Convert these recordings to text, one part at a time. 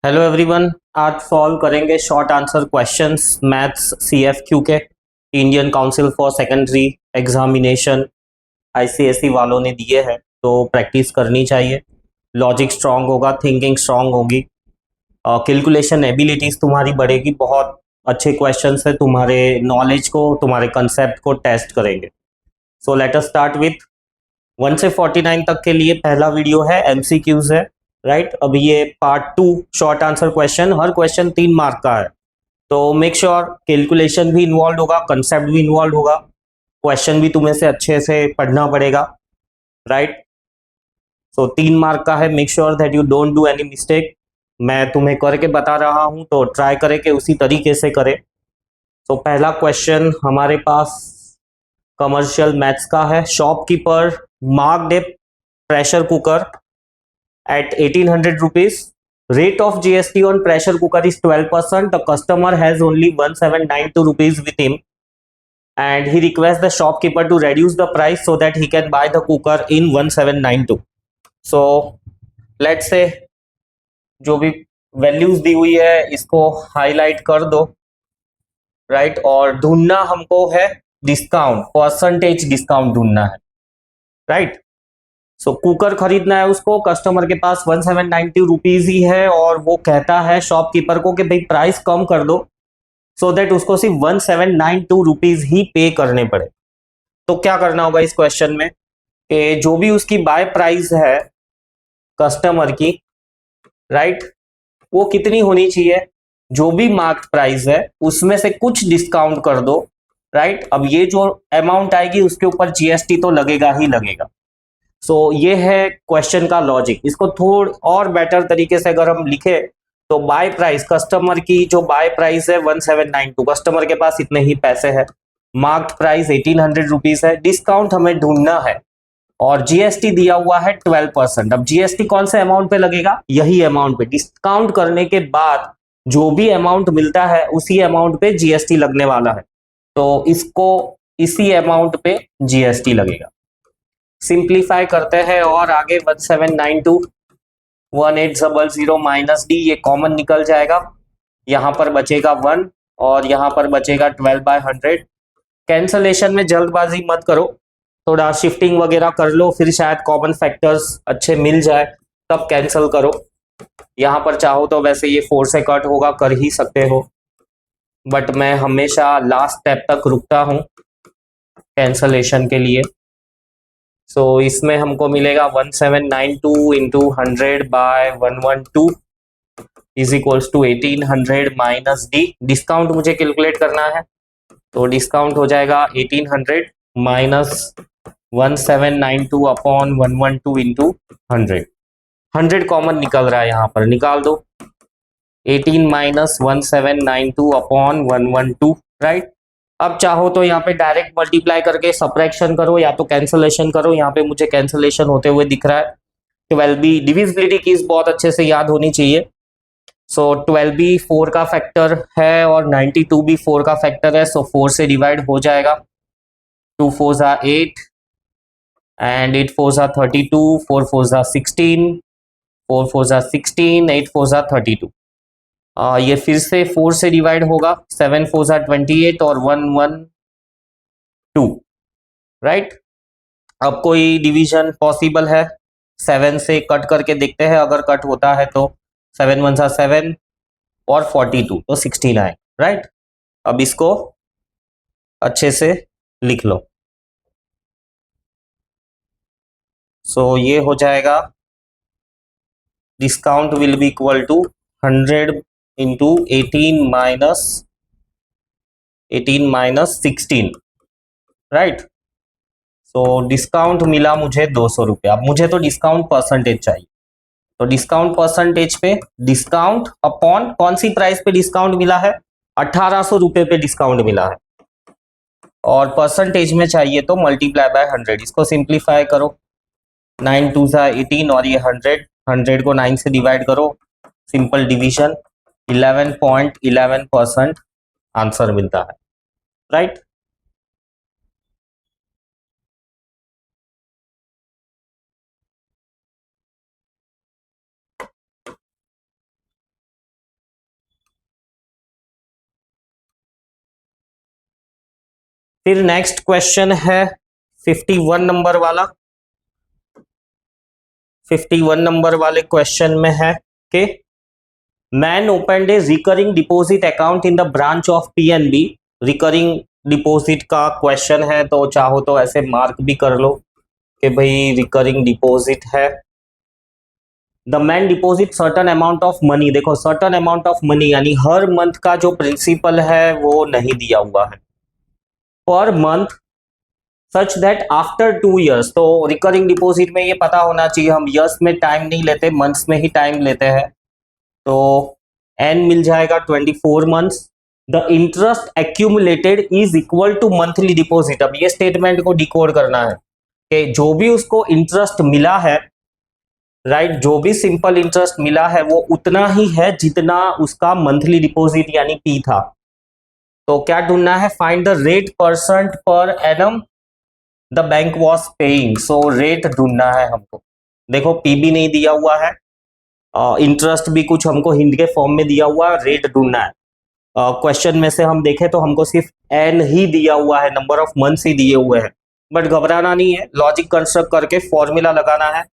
Hello everyone. आज solve करेंगे short answer questions maths सीएफक्यू के। Indian council for secondary examination ICSE वालों ने दिए हैं, तो प्रैक्टिस करनी चाहिए। लॉजिक स्ट्रांग होगा, थिंकिंग स्ट्रांग होगी, कैलकुलेशन एबिलिटीज तुम्हारी बढ़ेगी। बहुत अच्छे क्वेश्चंस है, तुम्हारे नॉलेज को, तुम्हारे कंसेप्ट को टेस्ट करेंगे। सो लेट अस स्टार्ट विथ 1 से 49 तक के लिए पहला वीडियो है, एमसीक्यूज है। राइट, अब ये पार्ट 2 शॉर्ट आंसर क्वेश्चन, हर क्वेश्चन 3 मार्क का है, तो मेक श्योर कैलकुलेशन भी इन्वॉल्व होगा, कंसेप्ट भी इन्वॉल्व होगा, क्वेश्चन भी तुम्हें से अच्छे से पढ़ना पड़ेगा। राइट, सो 3 मार्क का है, make sure that you don't do any mistake. मैं तुम्हें करके बता रहा हूं, तो ट्राई करें कि उसी तरीके से करें। तो पहला क्वेश्चन हमारे पास कमर्शियल मैथ्स का है। Shopkeeper marked A pressure cooker at 1800 rupees. Rate of GST on pressure cooker is 12%. The customer has only 1792 rupees with him, and he requests the shopkeeper to reduce the price so that he can buy the cooker in 1792. So let's say जो भी values दी हुई है इसको highlight कर दो। Right, और ढूंढना हमको है डिस्काउंट, परसेंटेज डिस्काउंट ढूंढना है। राइट, सो कुकर खरीदना है उसको, कस्टमर के पास 1790 रुपीज ही है, और वो कहता है शॉपकीपर को कि भाई प्राइस कम कर दो, सो दैट उसको सिर्फ 1792 रुपीज ही पे करने पड़े। तो क्या करना होगा इस क्वेश्चन में कि जो भी उसकी बाय प्राइस है कस्टमर की, राइट, वो कितनी होनी चाहिए, जो भी मार्क प्राइस है उसमें से कुछ डिस्काउंट कर दो। राइट, अब ये जो अमाउंट आएगी उसके ऊपर जीएसटी तो लगेगा ही लगेगा। ये है क्वेश्चन का लॉजिक। इसको थोड़ा और बेटर तरीके से अगर हम लिखे तो बाय प्राइस, कस्टमर की जो बाय प्राइस है 1792, कस्टमर के पास इतने ही पैसे हैं, मार्क्ड प्राइस 1800 रुपीज है, डिस्काउंट हमें ढूंढना है, और जीएसटी दिया हुआ है 12%। अब जीएसटी कौन से अमाउंट पे लगेगा, यही अमाउंट पे। डिस्काउंट करने के बाद जो भी अमाउंट मिलता है उसी अमाउंट पे जीएसटी लगने वाला है, तो इसको इसी अमाउंट पे जीएसटी लगेगा। सिंप्लीफाई करते हैं और आगे 1792 1800 माइनस डी, ये कॉमन निकल जाएगा, यहां पर बचेगा 1 और यहां पर बचेगा 12/100। कैंसलेशन में जल्दबाजी मत करो, थोड़ा शिफ्टिंग वगैरह कर लो, फिर शायद कॉमन फैक्टर्स अच्छे मिल जाए तब कैंसिल करो। यहां पर चाहो तो वैसे ये 4 से कट होगा, कर ही सकते हो, बट मैं हमेशा लास्ट स्टेप तक रुकता हूं कैंसलेशन के लिए। इसमें हमको मिलेगा 1792 into 100/112 is equals to 1800 minus D. Discount मुझे कैलकुलेट करना है, तो डिस्काउंट हो जाएगा 1800 माइनस 1792 अपॉन 112 इंटू 100। 100 कॉमन निकल रहा है, यहाँ पर निकाल दो, 18 माइनस 1792 अपॉन 112। राइट, अब चाहो तो यहाँ पे डायरेक्ट मल्टीप्लाई करके सब्ट्रैक्शन करो या तो कैंसलेशन करो। यहाँ पे मुझे कैंसलेशन होते हुए दिख रहा है। 12b डिविजिबिलिटी कीज बहुत अच्छे से याद होनी चाहिए। 12b 4 का फैक्टर है और 92 भी 4 का फैक्टर है, 4 से डिवाइड हो जाएगा। 2 4 8 एंड 8 4 32, 4 4 16, 4 4 16, 8 4 32। ये फिर से 4 से डिवाइड होगा, 7 4 28 और 1 1 2। राइट, अब कोई डिवीजन पॉसिबल है, 7 से कट करके देखते हैं, अगर कट होता है तो 7 1 7 और 42 तो 16 आए। राइट, अब इसको अच्छे से लिख लो। ये हो जाएगा, discount will be equal to 100 into 18 minus 16। Right, discount मिला मुझे 200 रुपया। अब मुझे तो डिस्काउंट परसेंटेज चाहिए, तो डिस्काउंट परसेंटेज पे डिस्काउंट अपॉन कौन सी प्राइस पे डिस्काउंट मिला है, 1800 रुपए पे डिस्काउंट मिला है, और परसेंटेज में चाहिए तो मल्टीप्लाई बाय 100। इसको सिंप्लीफाई करो, 9 2 18 और ये 100, 100 को 9 से डिवाइड करो, सिंपल डिवीजन, 11.11% आंसर मिलता है। राइट, फिर नेक्स्ट क्वेश्चन है 51 नंबर वाला। 51 नंबर वाले क्वेश्चन में है कि man opened A recurring deposit account in the branch of PNB. Recurring deposit का क्वेश्चन है, तो चाहो तो ऐसे मार्क भी कर लो कि भाई रिकरिंग डिपॉजिट है। The man deposit certain amount of money. देखो सर्टन अमाउंट ऑफ मनी यानी हर मंथ का जो प्रिंसिपल है वो नहीं दिया हुआ है, per month such that after 2 years। तो रिकरिंग डिपॉजिट में ये पता होना चाहिए, हम ईयर्स में टाइम नहीं लेते, मंथ्स में ही टाइम लेते हैं। तो एन मिल जाएगा 24 months. The interest accumulated is equal to monthly deposit. अब ये स्टेटमेंट को डिकोड करना है कि जो भी उसको इंटरेस्ट मिला है, राइट, जो भी सिंपल इंटरेस्ट मिला है वो उतना ही है जितना उसका मंथली डिपॉजिट यानी पी था। तो क्या ढूंढना है? Find the rate percent per annum the bank was paying. So rate ढूंढना है हमको। देखो पी भी नहीं दिया हुआ है, इंटरेस्ट भी कुछ हमको हिंट के फॉर्म में दिया हुआ है, रेट ढूंढना है। क्वेश्चन में से हम देखें तो हमको सिर्फ एन ही दिया हुआ है, नंबर ऑफ मंथ्स ही दिए हुए हैं, बट घबराना नहीं है, लॉजिक कंस्ट्रक्ट करके फॉर्मूला लगाना है।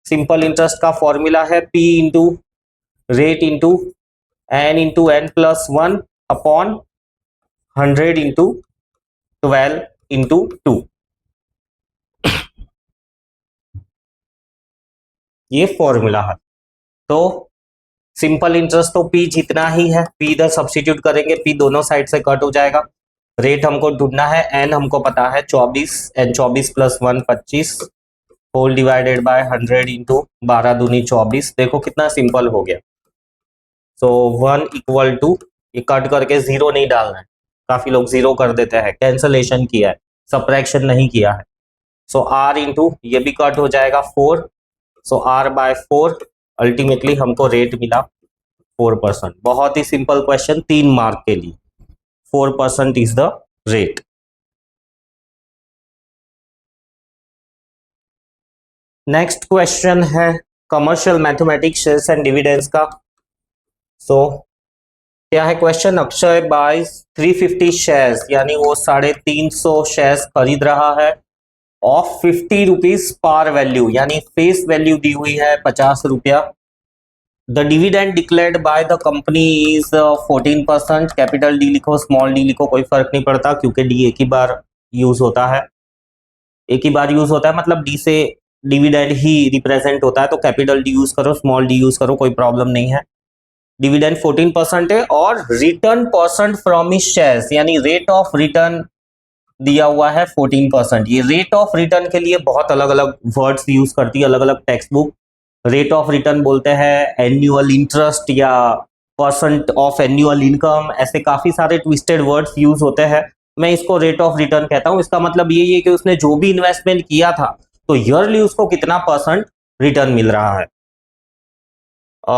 सिंपल इंटरेस्ट का फॉर्मूला है P into rate into n plus 1 upon 100 into 12 into 2। ये फॉर्मूला है। तो सिंपल इंटरेस्ट तो पी जितना ही है, पी इधर सब्स्टिट्यूट करेंगे, पी दोनों साइड से कट हो जाएगा। रेट हमको ढूंढना है, एन हमको पता है 24, n 24 plus 1 25 whole divided by 100 into 12 दूनी 24। देखो कितना सिंपल हो गया। सो 1 इक्वल टू, ये कट करके जीरो नहीं डालना है, काफी लोग जीरो कर देते हैं, कैंसलेशन किया है, सब्ट्रैक्शन नहीं किया है। सो आर इंटू ये भी कट हो जाएगा 4, सो आर बाय 4, अल्टीमेटली हमको रेट मिला 4%। बहुत ही सिंपल क्वेश्चन, 3 मार्क के लिए 4% is the rate. Next question है commercial mathematics shares and dividends का। सो क्या है क्वेश्चन? अक्षय बाइज 350 शेयर्स, यानी वो 350 शेयर्स खरीद रहा है ऑफ 50 रुपीज पार वैल्यू, यानी फेस वैल्यू दी हुई है 50 रुपया। The dividend declared by the company is 14%। Capital D लिखो, स्मॉल डी लिखो, कोई फर्क नहीं पड़ता, क्योंकि डी एक ही बार यूज होता है, एक ही बार यूज होता है, मतलब डी से डिविडेंड ही रिप्रेजेंट होता है, तो कैपिटल डी यूज करो, स्मॉल डी यूज करो, कोई प्रॉब्लम नहीं है। डिविडेंड 14% है और return percent from his shares, यानी रेट ऑफ रिटर्न दिया हुआ है 14%। ये रेट ऑफ रिटर्न के लिए बहुत अलग अलग वर्ड्स यूज करती है अलग अलग text book. Rate of return बोलते हैं एनुअल इंटरेस्ट या परसेंट ऑफ एनुअल इनकम, ऐसे काफी सारे ट्विस्टेड वर्ड्स यूज होते हैं। मैं इसको रेट ऑफ रिटर्न कहता हूँ। इसका मतलब ये है कि उसने जो भी इन्वेस्टमेंट किया था तो ईयरली उसको कितना परसेंट रिटर्न मिल रहा है।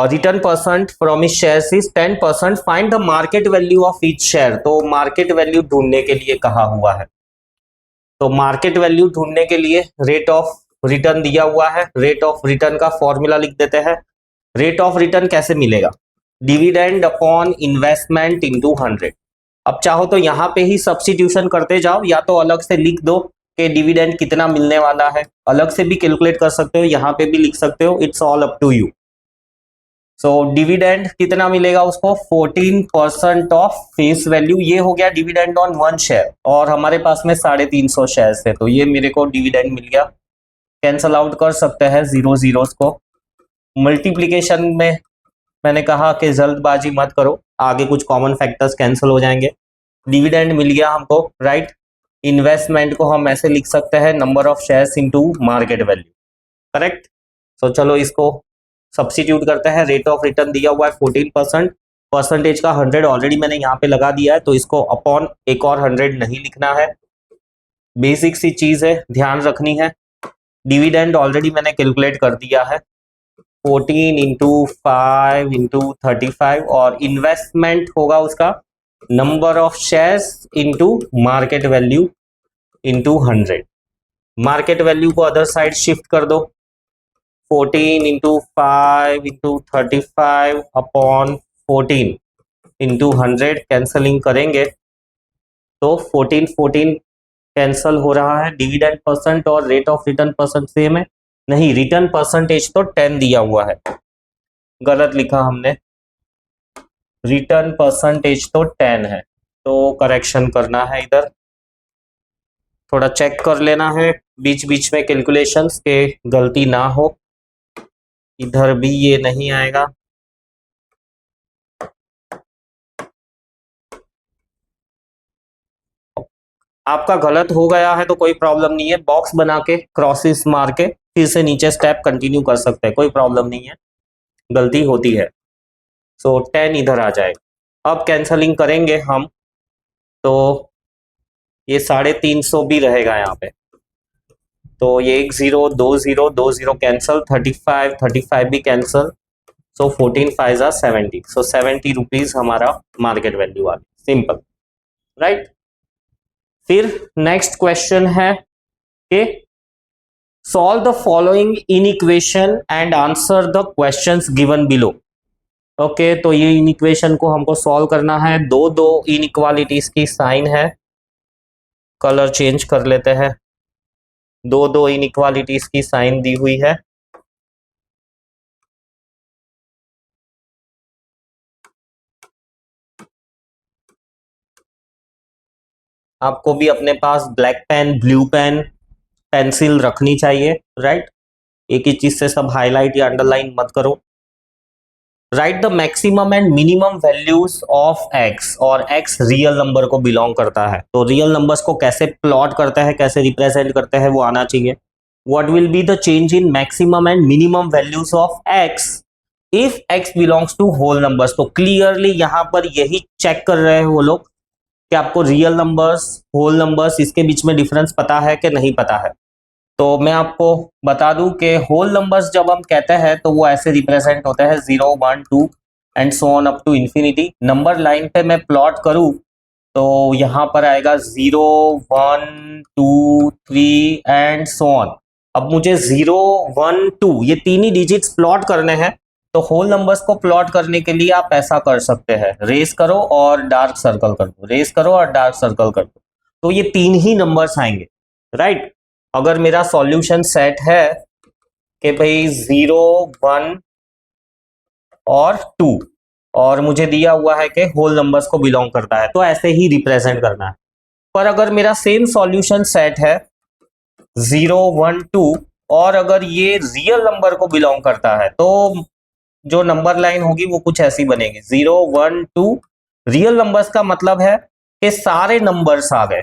Return percent from his shares is 10%। Find the market value of each share. तो मार्केट वैल्यू ढूंढने के लिए कहा हुआ है, तो मार्केट वैल्यू ढूंढने के लिए रेट ऑफ रिटर्न दिया हुआ है। रेट ऑफ रिटर्न का फॉर्मूला लिख देते हैं। रेट ऑफ रिटर्न कैसे मिलेगा? Dividend upon investment into 100। अब चाहो तो यहाँ पे ही सब्स्टिट्यूशन करते जाओ, या तो अलग से लिख दो कि डिविडेंड कितना मिलने वाला है, अलग से भी कैलकुलेट कर सकते हो, यहाँ पे भी लिख सकते हो, it's all up to you. So dividend कितना मिलेगा उसको? 14% ऑफ फेस वैल्यू। ये हो गया डिविडेंड ऑन 1 शेयर, और हमारे पास में 350 शेयर्स है, तो ये मेरे को डिविडेंड मिल गया। कैंसल आउट कर सकते हैं जीरो जीरोस को। मल्टीप्लीकेशन में मैंने कहा कि जल्दबाजी मत करो, आगे कुछ कॉमन फैक्टर्स कैंसिल हो जाएंगे। डिविडेंड मिल गया हमको, राइट। इन्वेस्टमेंट को हम ऐसे लिख सकते हैं number of shares into market value, correct. तो चलो इसको सब्स्टिट्यूट करते हैं। रेट ऑफ रिटर्न दिया हुआ है 14%, परसेंटेज का 100 ऑलरेडी मैंने यहाँ पे लगा दिया है, तो इसको अपॉन एक और 100 नहीं लिखना है। बेसिक सी चीज है, ध्यान रखनी है। डिविडेंड ऑलरेडी मैंने कैलकुलेट कर दिया है, 14 इंटू 5 इंटू 35, और इन्वेस्टमेंट होगा उसका number of shares into market value into 100। Market value को अदर साइड शिफ्ट कर दो, 14 into 5 into 35 upon 14 into 100, cancelling करेंगे तो 14 14 कैंसल हो रहा है। डिविडेंड परसेंट और rate of return percent same है? नहीं, रिटर्न परसेंटेज तो 10 दिया हुआ है, गलत लिखा हमने। रिटर्न परसेंटेज तो 10 है, तो करेक्शन करना है इधर। थोड़ा चेक कर लेना है बीच बीच में कैलकुलेशंस के गलती ना हो। इधर भी ये नहीं आएगा। आपका गलत हो गया है तो कोई प्रॉब्लम नहीं है, बॉक्स बना के क्रॉसेस मार के फिर से नीचे स्टेप कंटिन्यू कर सकते हैं, कोई प्रॉब्लम नहीं है, गलती होती है। सो 10 इधर आ जाएगा। अब कैंसलिंग करेंगे हम तो ये 350 भी रहेगा यहाँ पे, तो ये 1 0 2 0 2 0 कैंसल, 35 भी कैंसल। सो 14 5 70, सो 70 रुपीज हमारा मार्केट वैल्यू आ गई, सिंपल, राइट। फिर नेक्स्ट क्वेश्चन है कि solve the following in equation and answer the questions given below. Okay, तो ये इन इक्वेशन को हमको सॉल्व करना है। दो दो इनइक्वालिटीज की साइन है, कलर चेंज कर लेते हैं। दो दो इनइक्वालिटीज की साइन दी हुई है। आपको भी अपने पास black pen, blue pen, pencil रखनी चाहिए, राइट। एक ही चीज से सब हाईलाइट या अंडरलाइन मत करो। Right the maximum and minimum values of x, और एक्स रियल नंबर को बिलोंग करता है, तो रियल नंबर्स को कैसे प्लॉट करता है, कैसे रिप्रेजेंट करते हैं, वो आना चाहिए। What will be the change in maximum and minimum values of x if x belongs to whole numbers. तो क्लियरली यहां पर यही चेक कर रहे हैं वो लोग कि आपको रियल नंबर्स, होल नंबर्स, इसके बीच में डिफरेंस पता है कि नहीं पता है। तो मैं आपको बता दूं कि होल नंबर्स जब हम कहते हैं तो वो ऐसे रिप्रेजेंट होते हैं 0 1 2 and so on up to infinity. Number line पे मैं प्लॉट करूं तो यहाँ पर आएगा 0 1 2 3 एंड सो ऑन। अब मुझे 0 1 2 ये तीन ही डिजिट्स प्लॉट करने हैं, तो होल नंबर्स को प्लॉट करने के लिए आप ऐसा कर सकते हैं, रेस करो और डार्क सर्कल कर दो, रेस करो और डार्क सर्कल कर दो, तो ये तीन ही नंबर्स आएंगे, राइट। अगर मेरा सॉल्यूशन सेट है कि भाई 0 1 और 2 और मुझे दिया हुआ है कि होल नंबर्स को बिलोंग करता है, तो ऐसे ही रिप्रेजेंट करना है। पर अगर मेरा सेम सॉल्यूशन सेट है 0 1 2 और अगर ये रियल नंबर को बिलोंग करता है, तो जो नंबर लाइन होगी वो कुछ ऐसी बनेगी। 0 1 2 रियल नंबर्स का मतलब है कि सारे नंबर्स आ गए,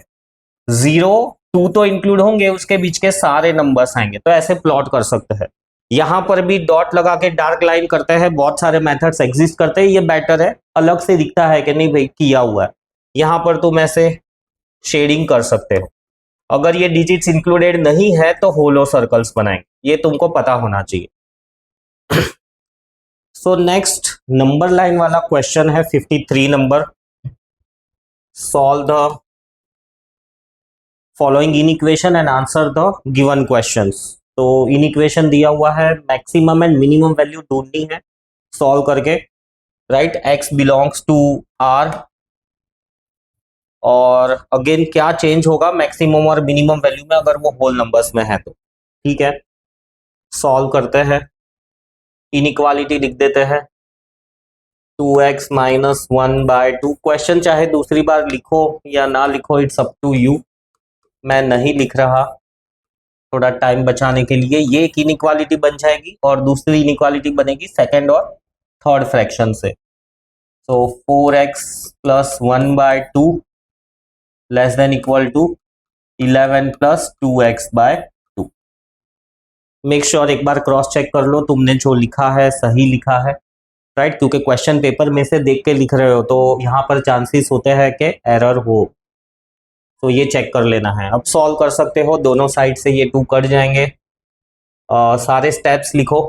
0 2 तो इंक्लूड होंगे, उसके बीच के सारे नंबर्स आएंगे, तो ऐसे प्लॉट कर सकते हैं। यहां पर भी डॉट लगा के डार्क लाइन करते हैं, बहुत सारे मेथड्स एग्जिस्ट करते हैं, ये बेटर है, अलग से दिखता है कि नहीं भाई किया हुआ है। यहां पर तुम ऐसे शेडिंग कर सकते हो। अगर ये डिजिट्स इंक्लूडेड नहीं है तो होलो सर्कल्स बनाएंगे, ये तुमको पता होना चाहिए। सो नेक्स्ट नंबर लाइन वाला क्वेश्चन है 53 number. Solve the following in equation and answer the given questions. तो इन इक्वेशन दिया हुआ है, मैक्सिमम एंड मिनिमम वैल्यू ढूंढनी है सॉल्व करके, right. X belongs to R, और अगेन क्या चेंज होगा मैक्सिमम और मिनिमम वैल्यू में अगर वो होल नंबर्स में है तो, ठीक है। सॉल्व करते हैं, इनइक्वालिटी लिख देते हैं 2x माइनस 1/2। क्वेश्चन चाहे दूसरी बार लिखो या ना लिखो, इट्स अप टू यू, मैं नहीं लिख रहा थोड़ा टाइम बचाने के लिए। ये एक इनइक्वालिटी बन जाएगी और दूसरी इनइक्वालिटी बनेगी सेकंड और थर्ड फ्रैक्शन से। तो 4x plus 1/2 less than equal to 11 plus 2x/2। Make sure एक बार क्रॉस चेक कर लो तुमने जो लिखा है सही लिखा है, राइट, क्योंकि क्वेश्चन पेपर में से देख के लिख रहे हो तो यहाँ पर चांसेस होते हैं कि एरर हो, तो ये चेक कर लेना है। अब सॉल्व कर सकते हो, दोनों साइड से ये 2 कट जाएंगे। सारे स्टेप्स लिखो,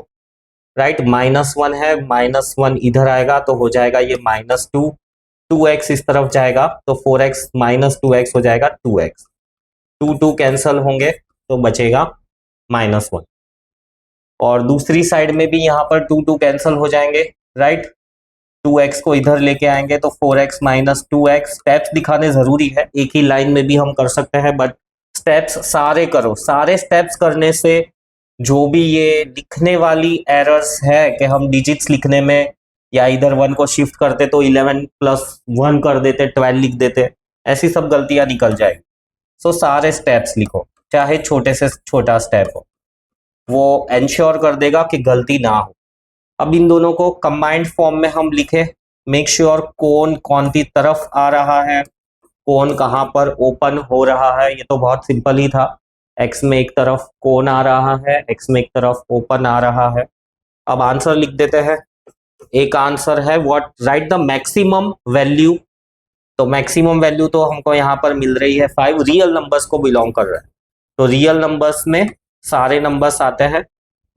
राइट। -1 है, -1 इधर आएगा तो हो जाएगा ये -2, 2x इस तरफ जाएगा तो 4x माइनस 2x हो जाएगा 2x, 2 कैंसल होंगे तो बचेगा -1, और दूसरी साइड में भी यहाँ पर 2 कैंसल हो जाएंगे, राइट। 2x को इधर लेके आएंगे तो 4x माइनस 2x। स्टेप्स दिखाने जरूरी है, एक ही लाइन में भी हम कर सकते हैं बट स्टेप्स सारे करो। सारे स्टेप्स करने से जो भी ये लिखने वाली एरर्स है कि हम डिजिट्स लिखने में या इधर 1 को शिफ्ट करते तो 11+1 कर देते, 12 लिख देते, ऐसी सब गलतियां निकल जाएगी। सो सारे स्टेप्स लिखो, चाहे छोटे से छोटा स्टेप हो, वो एंश्योर कर देगा कि गलती ना हो। अब इन दोनों को कंबाइंड फॉर्म में हम लिखे। मेक श्योर कौन कौन सी तरफ आ रहा है, कौन कहाँ पर ओपन हो रहा है। ये तो बहुत सिंपल ही था। एक्स में एक तरफ कौन आ रहा है, एक्स में एक तरफ ओपन आ रहा है। अब आंसर लिख देते हैं। एक आंसर है what, right the maximum value. तो मैक्सिमम वैल्यू तो हमको यहाँ पर मिल रही है 5, रियल नंबर्स को बिलोंग कर रहा है। तो रियल नंबर्स में सारे नंबर्स आते हैं।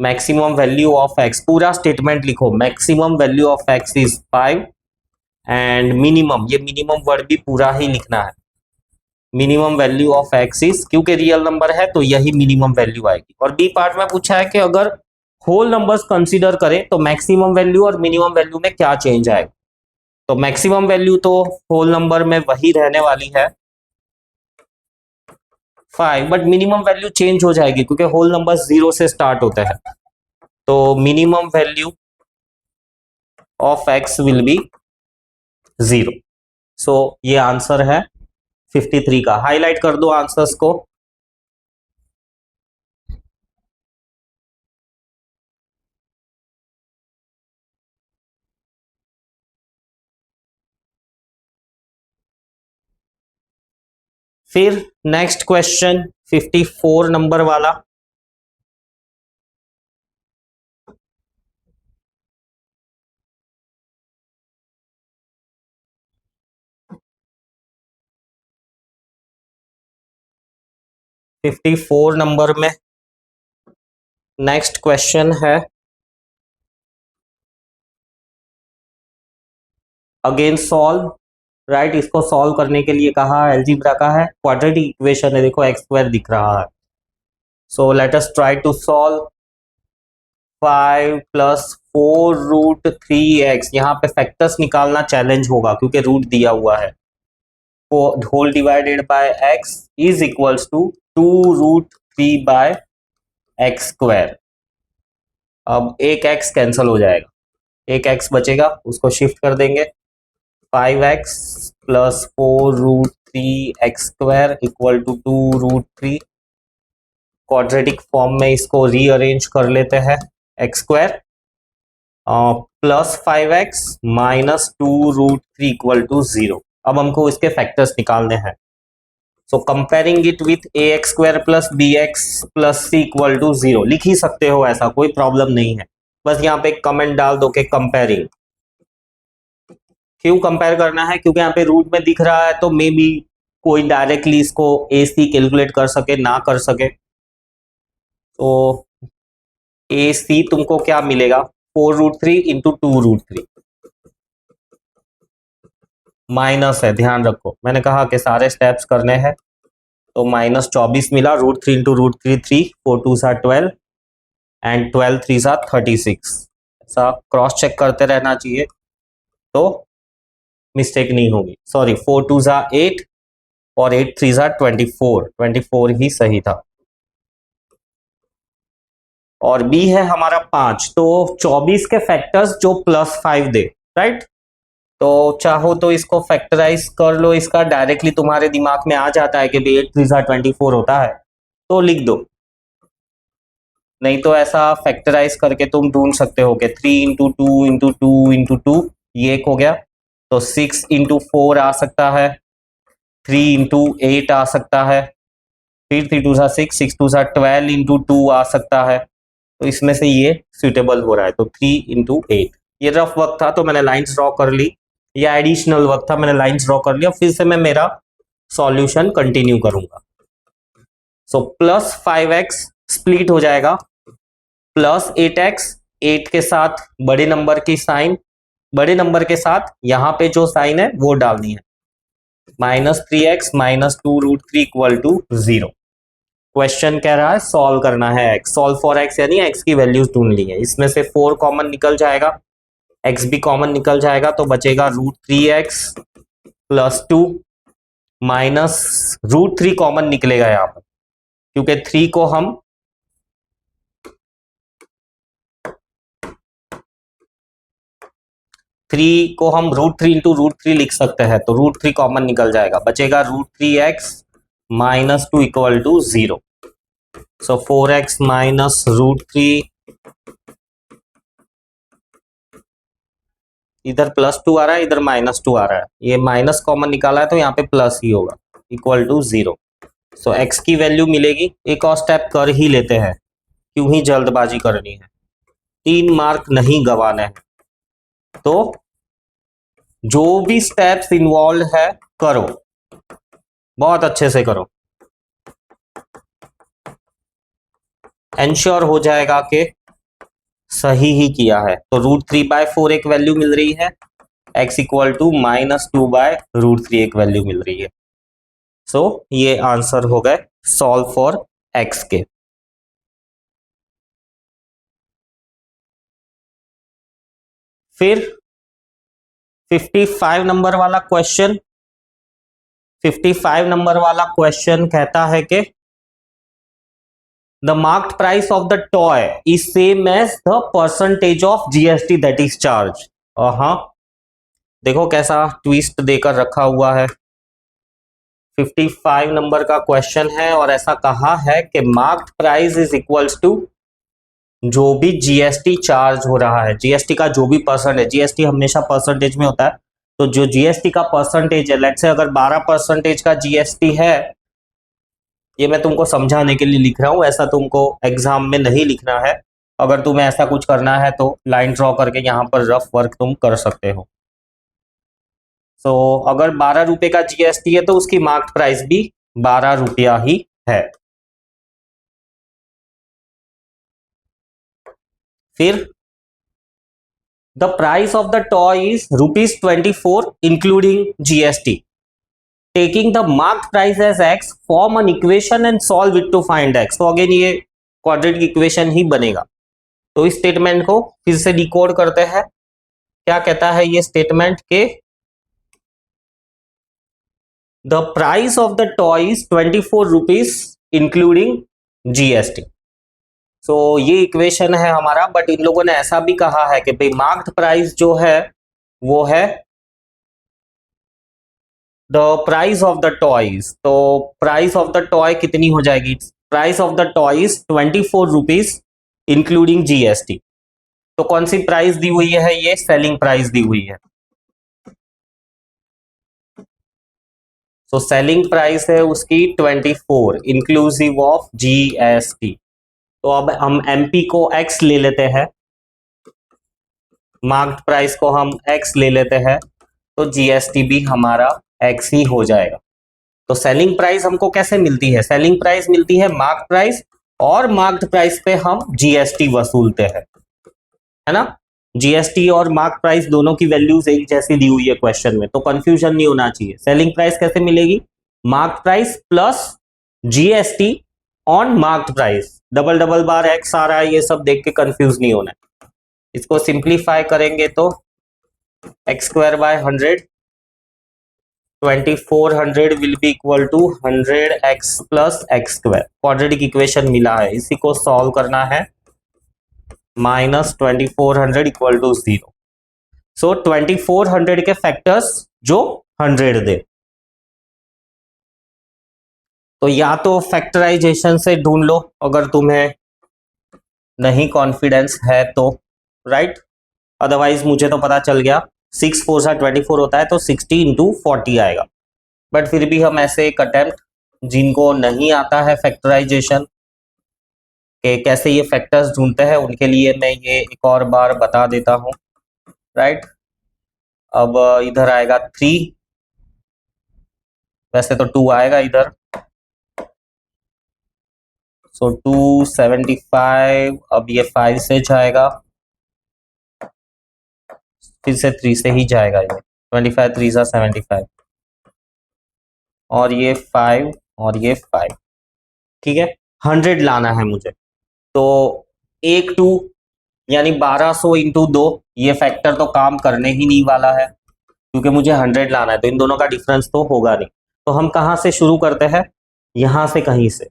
मैक्सिमम वैल्यू ऑफ एक्स, पूरा स्टेटमेंट लिखो। Maximum value of x is 5 and minimum, ये मिनिमम वर्ड भी पूरा ही लिखना है। Minimum value of x is, क्योंकि रियल नंबर है तो यही मिनिमम वैल्यू आएगी। और बी पार्ट में पूछा है कि अगर होल नंबर्स कंसीडर करें तो मैक्सिमम वैल्यू और मिनिमम वैल्यू में क्या चेंज आएगा। तो मैक्सिमम वैल्यू तो होल नंबर में वही रहने वाली है 5, बट मिनिमम वैल्यू चेंज हो जाएगी क्योंकि होल नंबर 0 से स्टार्ट होते हैं। तो minimum value of x will B 0। सो ये आंसर है 53 का। हाईलाइट कर दो आंसर्स को। फिर नेक्स्ट क्वेश्चन 54 नंबर वाला। फिफ्टी फोर नंबर में नेक्स्ट क्वेश्चन है अगेन सॉल्व, राइट। इसको सॉल्व करने के लिए कहा अलजेब्रा का है, क्वाड्रेटिक इक्वेशन है। देखो एक्स स्क्वायर दिख रहा है। So let us try to solve. 5 + 4√3x, यहाँ पे फैक्टर्स निकालना चैलेंज होगा क्योंकि रूट दिया हुआ है। Whole divided by x is equals to 2√3/x²। अब एक x कैंसिल हो जाएगा, एक x बचेगा, उसको शिफ्ट कर देंगे। 5x + 4√3x² equal to 2√3। Quadratic form में इसको रीअरेंज कर लेते हैं। x² + 5x - 2√3 equal to 0। अब हमको इसके फैक्टर्स निकालने हैं। So comparing it with ax² + bx + c equal to 0। लिख ही सकते हो, ऐसा कोई प्रॉब्लम नहीं है। बस यहाँ पे एक कमेंट डाल दो कि कंपेयरिंग। क्यों कंपेयर करना है? क्योंकि यहाँ पे रूट में दिख रहा है तो मे बी कोई डायरेक्टली इसको ए सी कैलकुलेट कर सके, ना कर सके। तो ए सी तुमको क्या मिलेगा? 4√3 इंटू 2√3 माइनस है, ध्यान रखो मैंने कहा कि सारे स्टेप्स करने हैं। तो -24 मिला। √3 इंटू √3 3, 4 2 12 एंड 12 3 36। ऐसा क्रॉस चेक करते रहना चाहिए तो मिस्टेक नहीं होगी। सॉरी, 4 2 8 और 8 3 24, 24 ही सही था। और बी है हमारा 5। तो 24 के फैक्टर्स जो +5 दे, राइट। तो चाहो तो इसको फैक्टराइज कर लो, इसका डायरेक्टली तुम्हारे दिमाग में आ जाता है कि 8 3 24 होता है तो लिख दो। नहीं तो ऐसा फैक्टराइज करके तुम ढूंढ सकते हो कि 3 × 2 × 2 × 2, ये एक हो गया। तो 6 × 4 आ सकता है, 3 × 8 आ सकता है, फिर 3 2 6, 6 2 12 × 2 आ सकता है। तो इसमें से ये सुटेबल हो रहा है। तो 3 × 8। ये रफ वर्क था तो मैंने लाइंस ड्रॉ कर ली, या एडिशनल वर्क था, मैंने लाइंस ड्रॉ कर लिया। फिर से मैं मेरा सॉल्यूशन कंटिन्यू करूंगा। सो +5x स्प्लिट हो जाएगा +8x, 8 के साथ बड़े नंबर की साइन, बड़े नंबर के साथ यहाँ पे जो साइन है वो डालनी है। -3x - 2√3 equal to 0। क्वेश्चन कह रहा है सॉल्व करना है x। सॉल्व फॉर x यानी x की वैल्यूज ढूंढ ली है। इसमें से 4 कॉमन निकल जाएगा, x भी कॉमन निकल जाएगा, तो बचेगा √3x + 2 - √3 कॉमन निकलेगा यहाँ पर। क्योंकि 3 को हम √3 इंटू √3 लिख सकते हैं, तो √3 कॉमन निकल जाएगा, बचेगा √3x minus 2 equal to 0। So 4x minus √3, इधर +2 आ रहा है, इधर -2 आ रहा है, ये माइनस कॉमन निकाला है तो यहाँ पे प्लस ही होगा, इक्वल टू 0। सो x की वैल्यू मिलेगी। एक और स्टेप कर ही लेते हैं, क्यों ही जल्दबाजी करनी है, 3 मार्क नहीं गंवाने हैं, तो जो भी स्टेप्स इन्वॉल्व है करो, बहुत अच्छे से करो, एंश्योर हो जाएगा कि सही ही किया है। तो √3/4 एक वैल्यू मिल रही है, x इक्वल टू -2/√3 एक वैल्यू मिल रही है। सो ये आंसर हो गए सॉल्व फॉर x के। फिर 55 नंबर वाला क्वेश्चन, 55 नंबर वाला क्वेश्चन कहता है कि the marked price of the toy is same as the percentage of GST that is charged। हाँ, देखो कैसा ट्विस्ट देकर रखा हुआ है। 55 नंबर का क्वेश्चन है और ऐसा कहा है कि marked price is equals to जो भी जीएसटी चार्ज हो रहा है, जीएसटी का जो भी परसेंटेज, जीएसटी हमेशा परसेंटेज में होता है, तो जो जीएसटी का परसेंटेज है, लेट्स से अगर 12% का जीएसटी है, ये मैं तुमको समझाने के लिए लिख रहा हूं, ऐसा तुमको एग्जाम में नहीं लिखना है। अगर तुम्हें ऐसा कुछ करना है तो लाइन ड्रॉ करके यहाँ पर रफ वर्क तुम कर सकते हो। तो अगर 12 रुपए का जीएसटी है तो उसकी मार्क्ड प्राइस भी 12 रुपया ही है। फिर the price of the toy is ₹24 including GST, taking the marked price as x, form an equation and solve it to find x। तो अगेन ये क्वाड्रेटिक इक्वेशन ही बनेगा। तो इस स्टेटमेंट को फिर से डिकोड करते हैं। क्या कहता है ये स्टेटमेंट के the price of the toy is 24 rupees including GST. So ये इक्वेशन है हमारा, बट इन लोगों ने ऐसा भी कहा है कि भाई मार्क्ड प्राइस जो है वो है the price of the toys. तो प्राइस ऑफ द टॉय कितनी हो जाएगी, price of the toy is 24 rupees including GST. तो कौन सी प्राइस दी हुई है, ये सेलिंग प्राइस दी हुई है। तो सेलिंग प्राइस है उसकी 24 इंक्लूसिव ऑफ जीएसटी। तो अब हम एमपी को एक्स ले लेते हैं, मार्क्ड प्राइस को हम एक्स ले लेते हैं, तो जीएसटी भी हमारा एक्स ही हो जाएगा। तो सेलिंग प्राइस हमको कैसे मिलती है, सेलिंग प्राइस मिलती है मार्क्ड प्राइस, और मार्क्ड प्राइस पे हम जीएसटी वसूलते हैं, है ना। जीएसटी और मार्क प्राइस दोनों की वैल्यूज एक जैसी दी हुई है क्वेश्चन में, तो कंफ्यूजन नहीं होना चाहिए। सेलिंग प्राइस कैसे मिलेगी, mark price plus GST on marked price, double double बार एक्स आ रहा है, ये सब देख के कंफ्यूज नहीं होना है। इसको सिंप्लीफाई करेंगे तो x² / 100, 2400 will be equal to 100x + x²। Quadratic equation मिला है, इसी को सॉल्व करना है। -2400 इक्वल टू 0। सो 2400 के फैक्टर्स जो 100 दे, तो या तो फैक्टराइजेशन से ढूंढ लो अगर तुम्हें नहीं कॉन्फिडेंस है तो, राइट। अदरवाइज मुझे तो पता चल गया 6 4 24 होता है, तो 60 × 40 आएगा। बट फिर भी हम ऐसे एक अटेम्प्ट, जिनको नहीं आता है फैक्टराइजेशन कि कैसे ये फैक्टर्स ढूंढते हैं, उनके लिए मैं ये एक और बार बता देता हूं, राइट। अब इधर आएगा 3, वैसे तो 2 आएगा इधर, सो 275, अब ये 5 से जाएगा, फिर से 3 से ही जाएगा, ये 25 3 75, और ये 5 और ये 5, ठीक है। 100 लाना है मुझे, तो 1 2 यानी 1200 × 2, ये फैक्टर तो काम करने ही नहीं वाला है, क्योंकि मुझे 100 लाना है, तो इन दोनों का डिफरेंस तो होगा नहीं। तो हम कहाँ से शुरू करते हैं, यहाँ से कहीं से।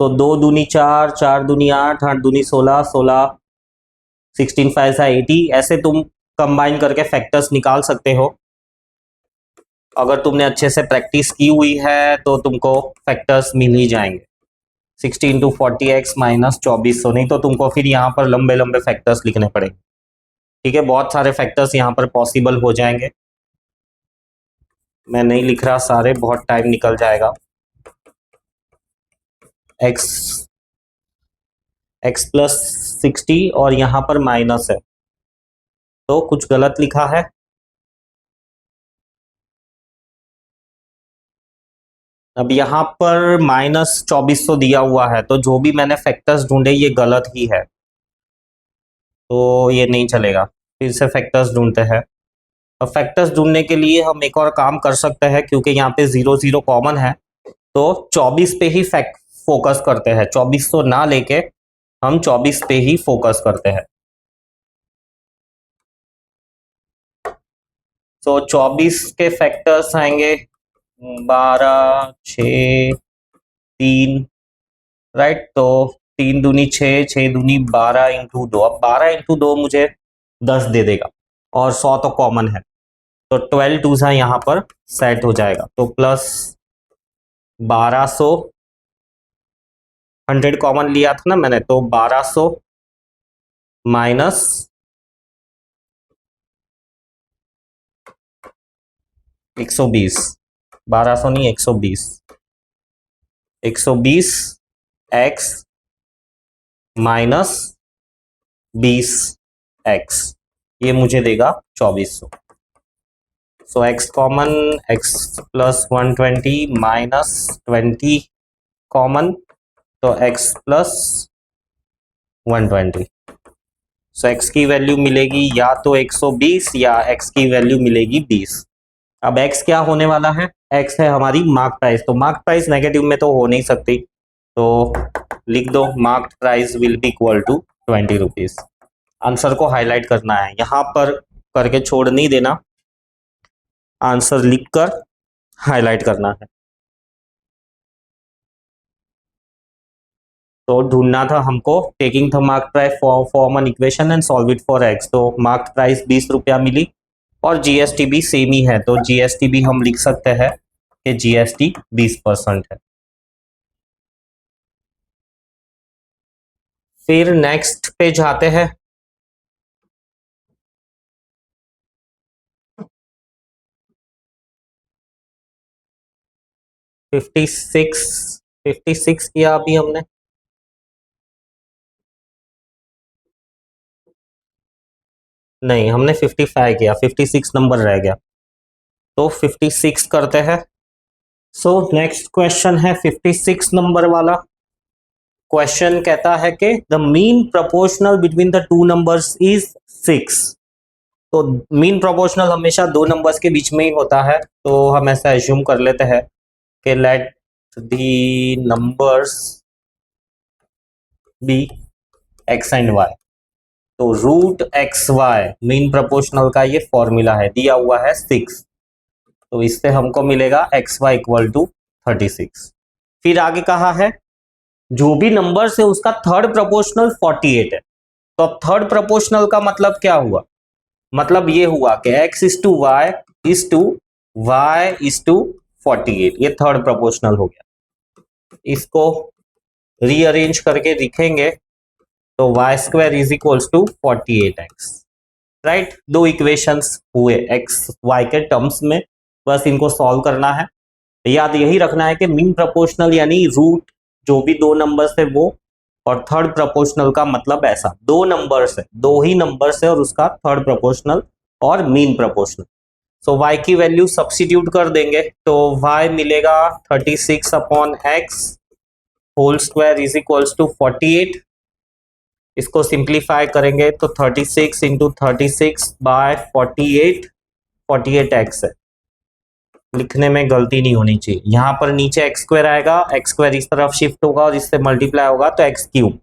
तो 2 दूनी 4, 4 दूनी 8, 8 दूनी 16, 16 16 5 80, ऐसे तुम कंबाइन करके फैक्टर्स निकाल सकते हो। अगर तुमने अच्छे से प्रैक्टिस की हुई है तो तुमको फैक्टर्स मिल ही जाएंगे। 60 इंटू 40x माइनस 2400, नहीं तो तुमको फिर यहाँ पर लंबे लंबे फैक्टर्स लिखने पड़ेंगे। ठीक है, बहुत सारे फैक्टर्स यहाँ पर पॉसिबल हो जाएंगे। मैं नहीं लिख रहा सारे, बहुत टाइम निकल जाएगा। x प्लस 60 और यहाँ पर माइनस है, तो कुछ गलत लिखा है। अब यहाँ पर माइनस 2400 दिया हुआ है, तो जो भी मैंने फैक्टर्स ढूंढे ये गलत ही है, तो ये नहीं चलेगा। फिर से फैक्टर्स ढूंढते हैं। अब फैक्टर्स ढूंढने के लिए हम एक और काम कर सकते हैं, क्योंकि यहाँ पे 0 0 कॉमन है, तो 24 पे ही फोकस करते हैं। 2400 ना लेके हम 24 पे ही फोकस करते हैं। तो 24 के फैक्टर्स आएंगे 12, 6, 3, राइट। तो 3 दूनी 6, 6 दूनी 12 इंटू 2। अब 12 इंटू 2 मुझे 10 दे देगा, और 100 तो कॉमन है, तो 12 टू सा यहाँ पर सेट हो जाएगा। तो प्लस 1200, 100 कॉमन लिया था ना मैंने, तो 1200 माइनस 120, 1200 नहीं 120, 120 x माइनस 20 x, ये मुझे देगा 2400। सो x common, x plus 120 minus 20 common, तो x प्लस 120। सो x की वैल्यू मिलेगी या तो 120 या x की वैल्यू मिलेगी 20। अब x क्या होने वाला है? x है हमारी मार्क प्राइस, तो मार्क प्राइस नेगेटिव में तो हो नहीं सकती, तो लिख दो mark price will be equal to 20 rupees. Answer को हाईलाइट करना है, यहां पर करके छोड़ नहीं देना, आंसर लिखकर हाईलाइट करना है। तो ढूंढना था हमको, taking the mark price form an equation and solve it for x। तो मार्क प्राइस 20 रुपया मिली, और जीएसटी भी सेम ही है, तो जीएसटी भी हम लिख सकते हैं कि जीएसटी 20% है। फिर नेक्स्ट पे जाते हैं। फिफ्टी सिक्स किया अभी हमने, नहीं हमने 55 किया, 56 नंबर रह गया, तो 56 करते हैं। सो नेक्स्ट क्वेश्चन है 56 नंबर वाला। क्वेश्चन कहता है कि the mean proportional between the two numbers is 6। तो मीन प्रोपोर्शनल हमेशा दो नंबर्स के बीच में ही होता है, तो हम ऐसा एज्यूम कर लेते हैं कि let the numbers be x and y. तो root x y mean proportional का ये फॉर्मूला है, दिया हुआ है 6, तो इससे हमको मिलेगा एक्स वाई इक्वल टू 36। फिर आगे कहा है जो भी नंबर है उसका थर्ड प्रोपोर्शनल 48 है। तो अब थर्ड प्रोपोर्शनल का मतलब क्या हुआ? मतलब ये हुआ कि x is to y is to y is to 48, ये थर्ड प्रोपोर्शनल हो गया। इसको रीअरेंज करके लिखेंगे तो y square is equals to 48x, right. दो इक्वेशंस हुए एक्स वाई के टर्म्स में, बस इनको सॉल्व करना है। याद यही रखना है कि मीन प्रोपोर्शनल यानी रूट जो भी दो नंबर्स है वो, और थर्ड प्रोपोर्शनल का मतलब ऐसा दो नंबर्स है, दो ही नंबर्स है और उसका थर्ड प्रोपोर्शनल और मीन प्रोपोर्शनल। सो y की वैल्यू सब्स्टिट्यूट कर देंगे तो y मिलेगा 36 upon x whole square is equals to 48। इसको सिंप्लीफाई करेंगे तो 36 इंटू 36 बाय 48, 48x है। लिखने में गलती नहीं होनी चाहिए, यहाँ पर नीचे एक्स स्क्वायर आएगा, एक्स स्क्वायर इस तरफ शिफ्ट होगा और इससे मल्टीप्लाई होगा तो एक्स क्यूब।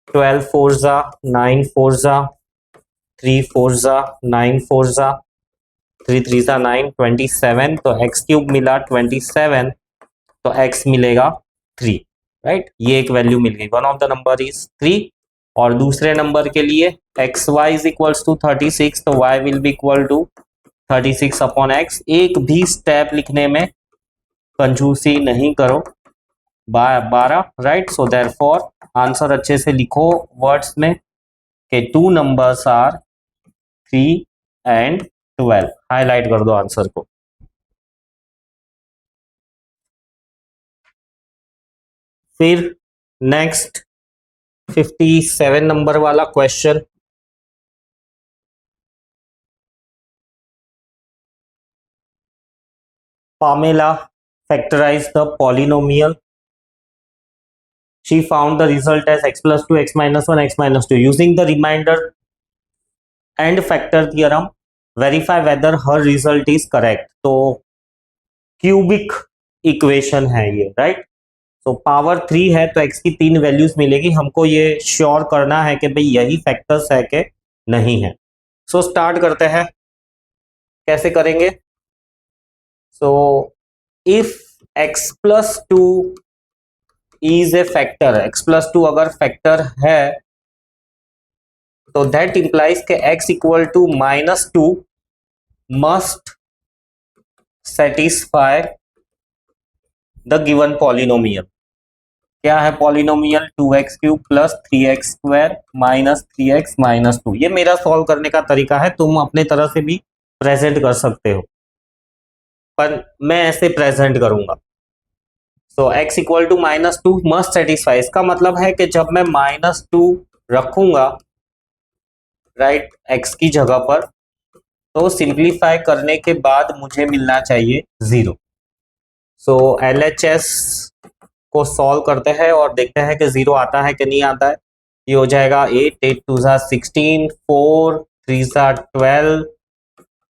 12 4 जा 9 4 जा 3 4 जा 9 4 जा 3 3 जा 9 27, तो एक्स क्यूब मिला 27, तो एक्स मिलेगा 3। राइट, ये एक वैल्यू मिल गई, one of the number is 3। और दूसरे नंबर के लिए x y is equals to 36, तो y will be equal to 36 upon x. एक भी स्टेप लिखने में कंजूसी नहीं करो, 12, राइट। सो देयरफॉर आंसर अच्छे से लिखो वर्ड्स में कि two numbers are 3 and 12। Highlight कर दो आंसर को। फिर नेक्स्ट 57 नंबर वाला question, Pamela factorized the polynomial. She found the result as x plus 2, x minus 1, x minus 2. Using the remainder and factor theorem, verify whether her result is correct. तो cubic equation है ये, right. तो power 3 है तो x की 3 values मिलेगी। हमको ये श्योर करना है कि भाई यही फैक्टर्स है कि नहीं है। सो स्टार्ट करते हैं, कैसे करेंगे। So if x plus 2 is a factor, x plus 2 अगर फैक्टर है तो दैट इंप्लाइज के x equal to -2 must satisfy the given polynomial. क्या है polynomial? 2x cube plus 3x square minus 3x minus 2। ये मेरा सॉल्व करने का तरीका है, तुम अपने तरह से भी प्रेजेंट कर सकते हो, पर मैं ऐसे प्रेजेंट करूंगा। So x equal to -2 must satisfy, इसका मतलब है कि जब मैं -2 रखूंगा राइट x की जगह पर, तो सिंप्लीफाई करने के बाद मुझे मिलना चाहिए 0। सो LHS को सॉल्व करते हैं और देखते हैं कि 0 आता है कि नहीं आता है। ये हो जाएगा 8, 8 2 16, 4 3 12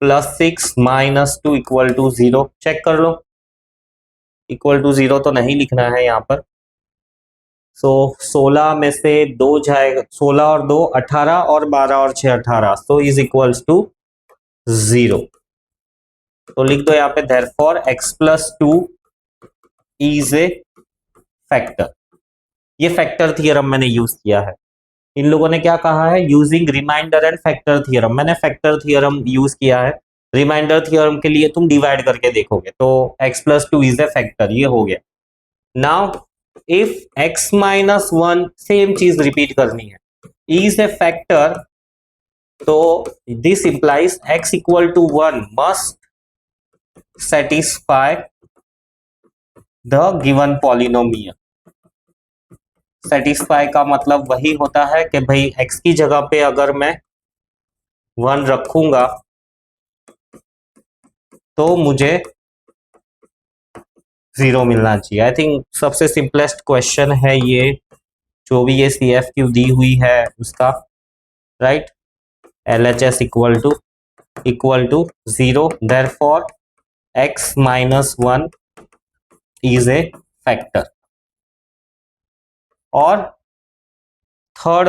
plus 6 minus 2 equal to 0। Check कर लो, इक्वल टू 0 तो नहीं लिखना है यहाँ पर। सो 16 में से 2 जाएगा, 16 और 2 18 और 12 और 6 18, सो इज इक्वल्स टू 0। तो लिख दो यहाँ पे therefore x plus 2 is a factor. ये फैक्टर थियरम मैंने यूज किया है। इन लोगों ने क्या कहा है? Using remainder and factor theorem. मैंने फैक्टर थियरम यूज किया है। रिमाइंडर थियरम के लिए तुम डिवाइड करके देखोगे तो x plus 2 is a factor, ये हो गया। Now if x minus 1, same चीज रिपीट करनी है, इज ए फैक्टर, तो this implies x equal to 1 must satisfy the given polynomial. Satisfy का मतलब वही होता है कि भाई x की जगह पे अगर मैं 1 रखूंगा तो मुझे 0 मिलना चाहिए। आई थिंक सबसे सिंपलेस्ट क्वेश्चन है ये, जो भी ये CFQ दी हुई है उसका, right. LHS equal to 0, therefore x minus 1 is a factor. और थर्ड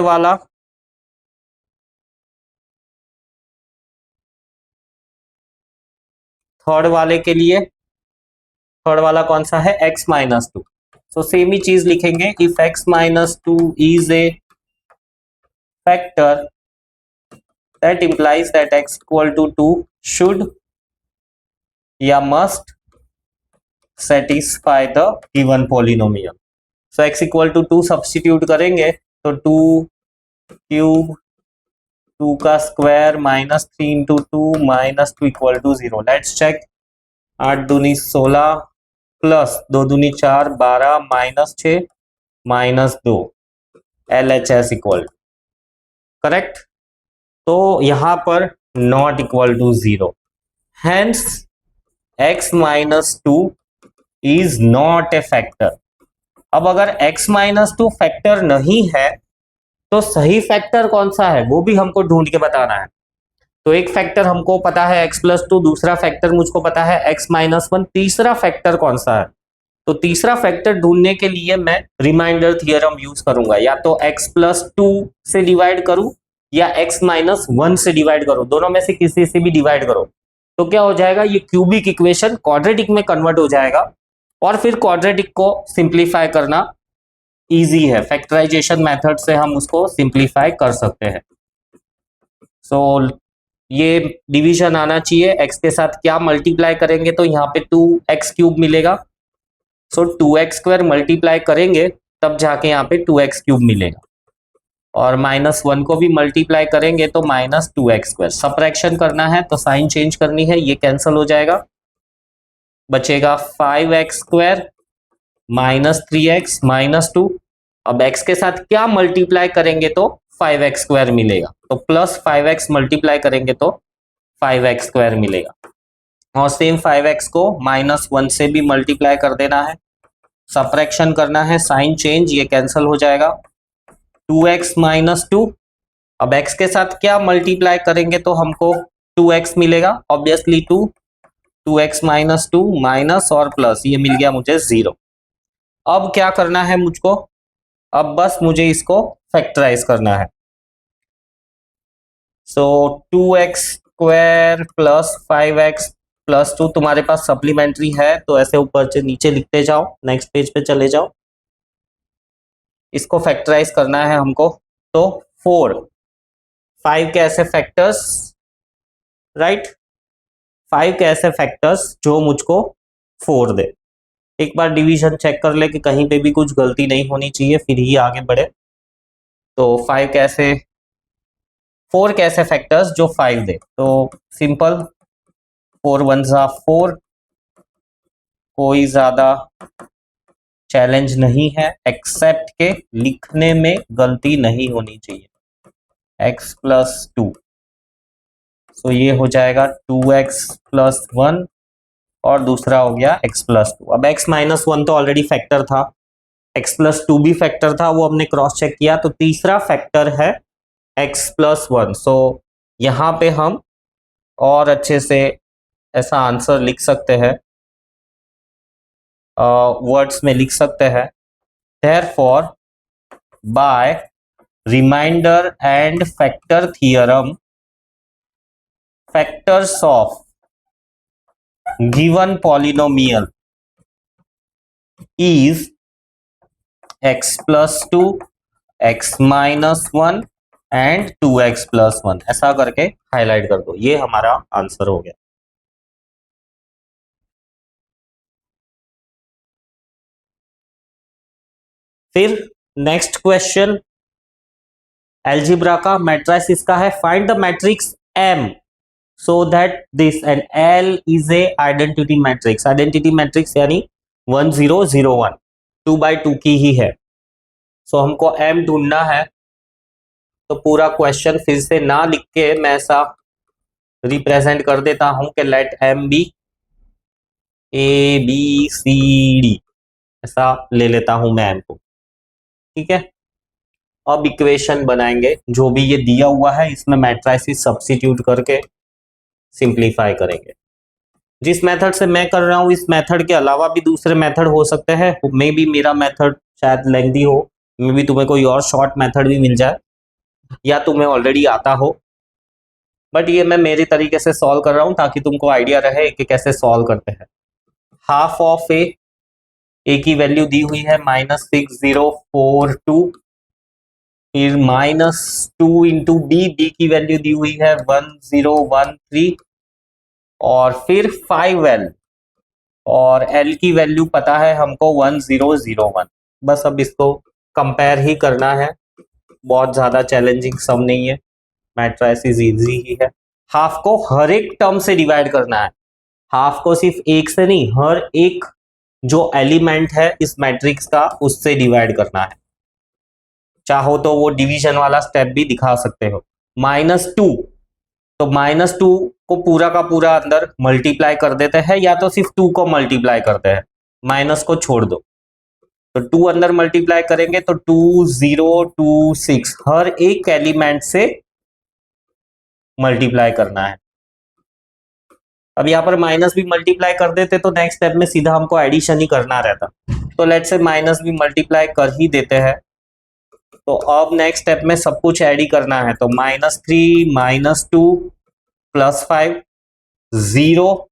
वाले के लिए, थर्ड वाला कौन सा है? x minus 2। सो सेम ही चीज लिखेंगे, if x minus 2 is a factor that implies that x equal to 2 should या must satisfy the given polynomial। so x equal to 2 substitute करेंगे तो 2 क्यूब 2 का square minus 3 into 2 minus 2 equal to 0। Let's check, 8 दूनी 16 plus 2 दूनी 4 12 minus 6 minus 2, LHS equal correct. तो यहां पर not equal to 0, hence x minus 2 is not a factor. अब अगर x माइनस 2 फैक्टर नहीं है तो सही फैक्टर कौन सा है वो भी हमको ढूंढ के बताना है। तो एक फैक्टर हमको पता है x प्लस 2, दूसरा फैक्टर मुझको पता है x माइनस 1, तीसरा फैक्टर कौन सा है? तो तीसरा फैक्टर ढूंढने के लिए मैं रिमाइंडर थियरम यूज करूंगा, या तो x प्लस 2 से डिवाइड करूं या x माइनस 1 से डिवाइड करो, दोनों में से किसी से भी डिवाइड करो। तो क्या हो जाएगा? ये क्यूबिक इक्वेशन क्वाड्रेटिक में कन्वर्ट हो जाएगा और फिर क्वाड्रेटिक को सिंप्लीफाई करना इजी है, फैक्टराइजेशन मेथड से हम उसको सिंप्लीफाई कर सकते हैं। सो ये डिवीजन आना चाहिए, x के साथ क्या मल्टीप्लाई करेंगे तो यहाँ पे 2x³ मिलेगा। सो 2x² मल्टीप्लाई करेंगे तब जाके यहाँ पे 2x³ मिलेगा, और -1 को भी मल्टीप्लाई करेंगे तो -2x²। सबट्रैक्शन करना है तो साइन चेंज करनी है, ये कैंसिल हो जाएगा, बचेगा 5x² -3x -2। अब x के साथ क्या मल्टीप्लाई करेंगे तो 5x² मिलेगा, तो +5x मल्टीप्लाई करेंगे तो 5x² मिलेगा, और सेम 5x को -1 से भी मल्टीप्लाई कर देना है, सबट्रैक्शन करना है, साइन चेंज, ये कैंसिल हो जाएगा, 2x -2। अब x के साथ क्या मल्टीप्लाई करेंगे तो हमको 2x मिलेगा, ऑब्वियसली 2x -2 माइनस और प्लस, ये मिल गया मुझे 0। अब क्या करना है मुझको, अब बस मुझे इसको फैक्टराइज करना है। सो 2x² + 5x + 2 तुम्हारे पास सप्लीमेंट्री है तो ऐसे ऊपर से नीचे लिखते जाओ, नेक्स्ट पेज पे चले जाओ। इसको फैक्टराइज करना है हमको, तो 4 5 के ऐसे फैक्टर्स, राइट, 5 के ऐसे फैक्टर्स जो मुझको 4 दे। एक बार डिवीजन चेक कर ले कि कहीं पे भी कुछ गलती नहीं होनी चाहिए, फिर ही आगे बढ़े। तो 4 कैसे फैक्टर्स जो 5 दे, तो सिंपल 4 1 4, कोई ज्यादा चैलेंज नहीं है, एक्सेप्ट के लिखने में गलती नहीं होनी चाहिए, x + 2। सो ये हो जाएगा 2x + 1 और दूसरा हो गया x + 2। अब x -1 तो ऑलरेडी फैक्टर था, x + 2 भी फैक्टर था, वो हमने क्रॉस चेक किया, तो तीसरा फैक्टर है x + 1। सो यहाँ पे हम और अच्छे से ऐसा आंसर लिख सकते हैं, वर्ड्स में लिख सकते हैं, therefore by remainder and factor theorem, factors of given polynomial is x + 2, x -1 and 2x + 1, ऐसा करके हाईलाइट कर दो, ये हमारा आंसर हो गया। फिर नेक्स्ट क्वेश्चन एल्जिब्रा का, मैट्रिक्स इसका है, find the matrix M so that this and L is a identity matrix। Identity matrix यानी 1 0 0 1 2x2 की ही है। सो हमको M ढूंढना है, तो पूरा क्वेश्चन फिर से ना लिख के मैं ऐसा रिप्रेजेंट कर देता हूं कि लेट M बी ABCD, ऐसा ले लेता हूं मैं M को, ठीक है। अब इक्वेशन बनाएंगे, जो भी ये दिया हुआ है इसमें मैट्रिसेस सब्स्टिट्यूट करके सिंप्लीफाई करेंगे। जिस मेथड से मैं कर रहा हूँ इस मेथड के अलावा भी दूसरे मेथड हो सकते हैं, मे भी मेरा मेथड शायद लेंथी हो, मे भी तुम्हें कोई और शॉर्ट मेथड भी मिल जाए, या तुम्हें ऑलरेडी आता हो, बट ये मैं मेरे तरीके से सॉल्व कर रहा हूँ ताकि तुमको आइडिया रहे कि कैसे सॉल्व करते हैं। हाफ ऑफ ए की वैल्यू दी हुई है -6042, फिर -2 इंटू बी की वैल्यू दी हुई है 1013, और फिर 5L, और L की वैल्यू पता है हमको 1001। बस अब इसको कंपेयर ही करना है, बहुत ज्यादा चैलेंजिंग सम नहीं है, मैट्रिसेस इजी ही है। हाफ को हर एक टर्म से डिवाइड करना है, हाफ को सिर्फ एक से नहीं, हर एक जो एलिमेंट है इस मैट्रिक्स का उससे डिवाइड करना है। चाहो तो वो डिवीजन वाला स्टेप भी दिखा सकते हो। -2, तो -2 को पूरा का पूरा अंदर मल्टीप्लाई कर देते हैं, या तो सिर्फ 2 को मल्टीप्लाई करते हैं, माइनस को छोड़ दो, तो 2 अंदर मल्टीप्लाई करेंगे तो 2026 हर एक एलिमेंट से मल्टीप्लाई करना है। अब यहाँ पर माइनस भी मल्टीप्लाई कर देते तो नेक्स्ट स्टेप में सीधा हमको एडिशन ही करना रहता, तो लेट्स से माइनस भी मल्टीप्लाई कर ही देते हैं। तो अब नेक्स्ट स्टेप में सब कुछ ऐड ही करना है, तो -3 -2 +5 0